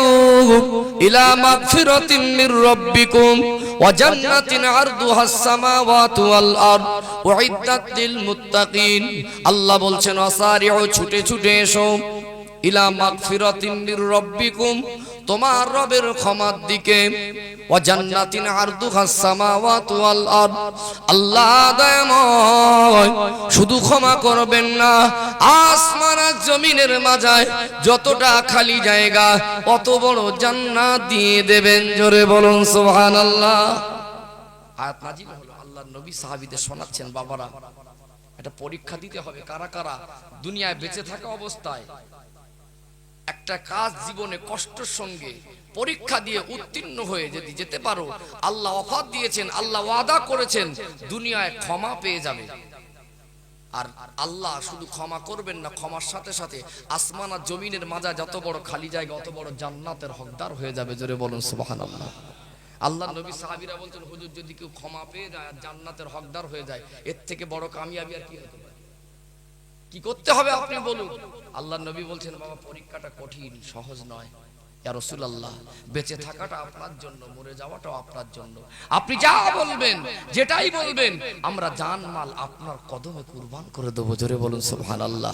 ইলা মাগফিরাতিম মির রাব্বিকুম ওয়া জান্নাতিন আরদুহাস সামাওয়াতু ওয়াল আরদ উইদ্দাত লিল মুত্তাকিন। আল্লাহ বলছেন ওয়াসারিউ, ছুটে ছুটে এসো, ইলা মাগফিরাতিম মির রাব্বিকুম, তোমার রবের ক্ষমার দিকে, ওয়া জান্নাতিন আরদুহাস সামাওয়াতু ওয়াল আরদ, আল্লাহ দয়াময় শুধু ক্ষমা করবেন না, আসমান আর জমিনের মাঝে যতটা খালি জায়গা অত বড় জান্নাত দিয়ে দেবেন। জোরে বলুন সুবহানাল্লাহ। আয়াত নাজিল হলো, আল্লাহর নবী সাহাবীদের শোনাচ্ছেন, বাবারা এটা পরীক্ষা দিতে হবে, কারা কারা দুনিয়ায় বেঁচে থাকা অবস্থায় একটা কাজ জীবনে কষ্টের সঙ্গে পরীক্ষা দিয়ে উত্তীর্ণ হয়ে যদি যেতে পারো, আল্লাহ ওয়াফাত দিয়েছেন, আল্লাহ ওয়াদা করেছেন দুনিয়ায় ক্ষমা পেয়ে যাবে। আর আল্লাহ শুধু ক্ষমা করবেন না, ক্ষমার সাথে সাথে আসমান আর জমিনের মাঝে যত বড় খালি জায়গা অত বড় জান্নাতের হকদার হয়ে যাবে। জোরে বলুন সুবহানাল্লাহ। আল্লাহর নবী সাহাবীরা বলতেন, হুজুর যদি কেউ ক্ষমা পেয়ে যায় আর জান্নাতের হকদার হয়ে যায়, এর থেকে বড় কামিয়াবি আর কি হতে পারে? কি করতে হবে আপনি বলুন। আল্লাহর নবী বলছেন, বাবা পরীক্ষাটা কঠিন, সহজ নয়। ইয়া রাসূলুল্লাহ, বেঁচে থাকাটা আপনার জন্য, মরে যাওয়াটাও আপনার জন্য। আপনি যা বলবেন, যেটাই বলবেন, আমরা জান মাল আপনার কদমে কুরবান করে দেব। জোরে বলুন সুবহানাল্লাহ।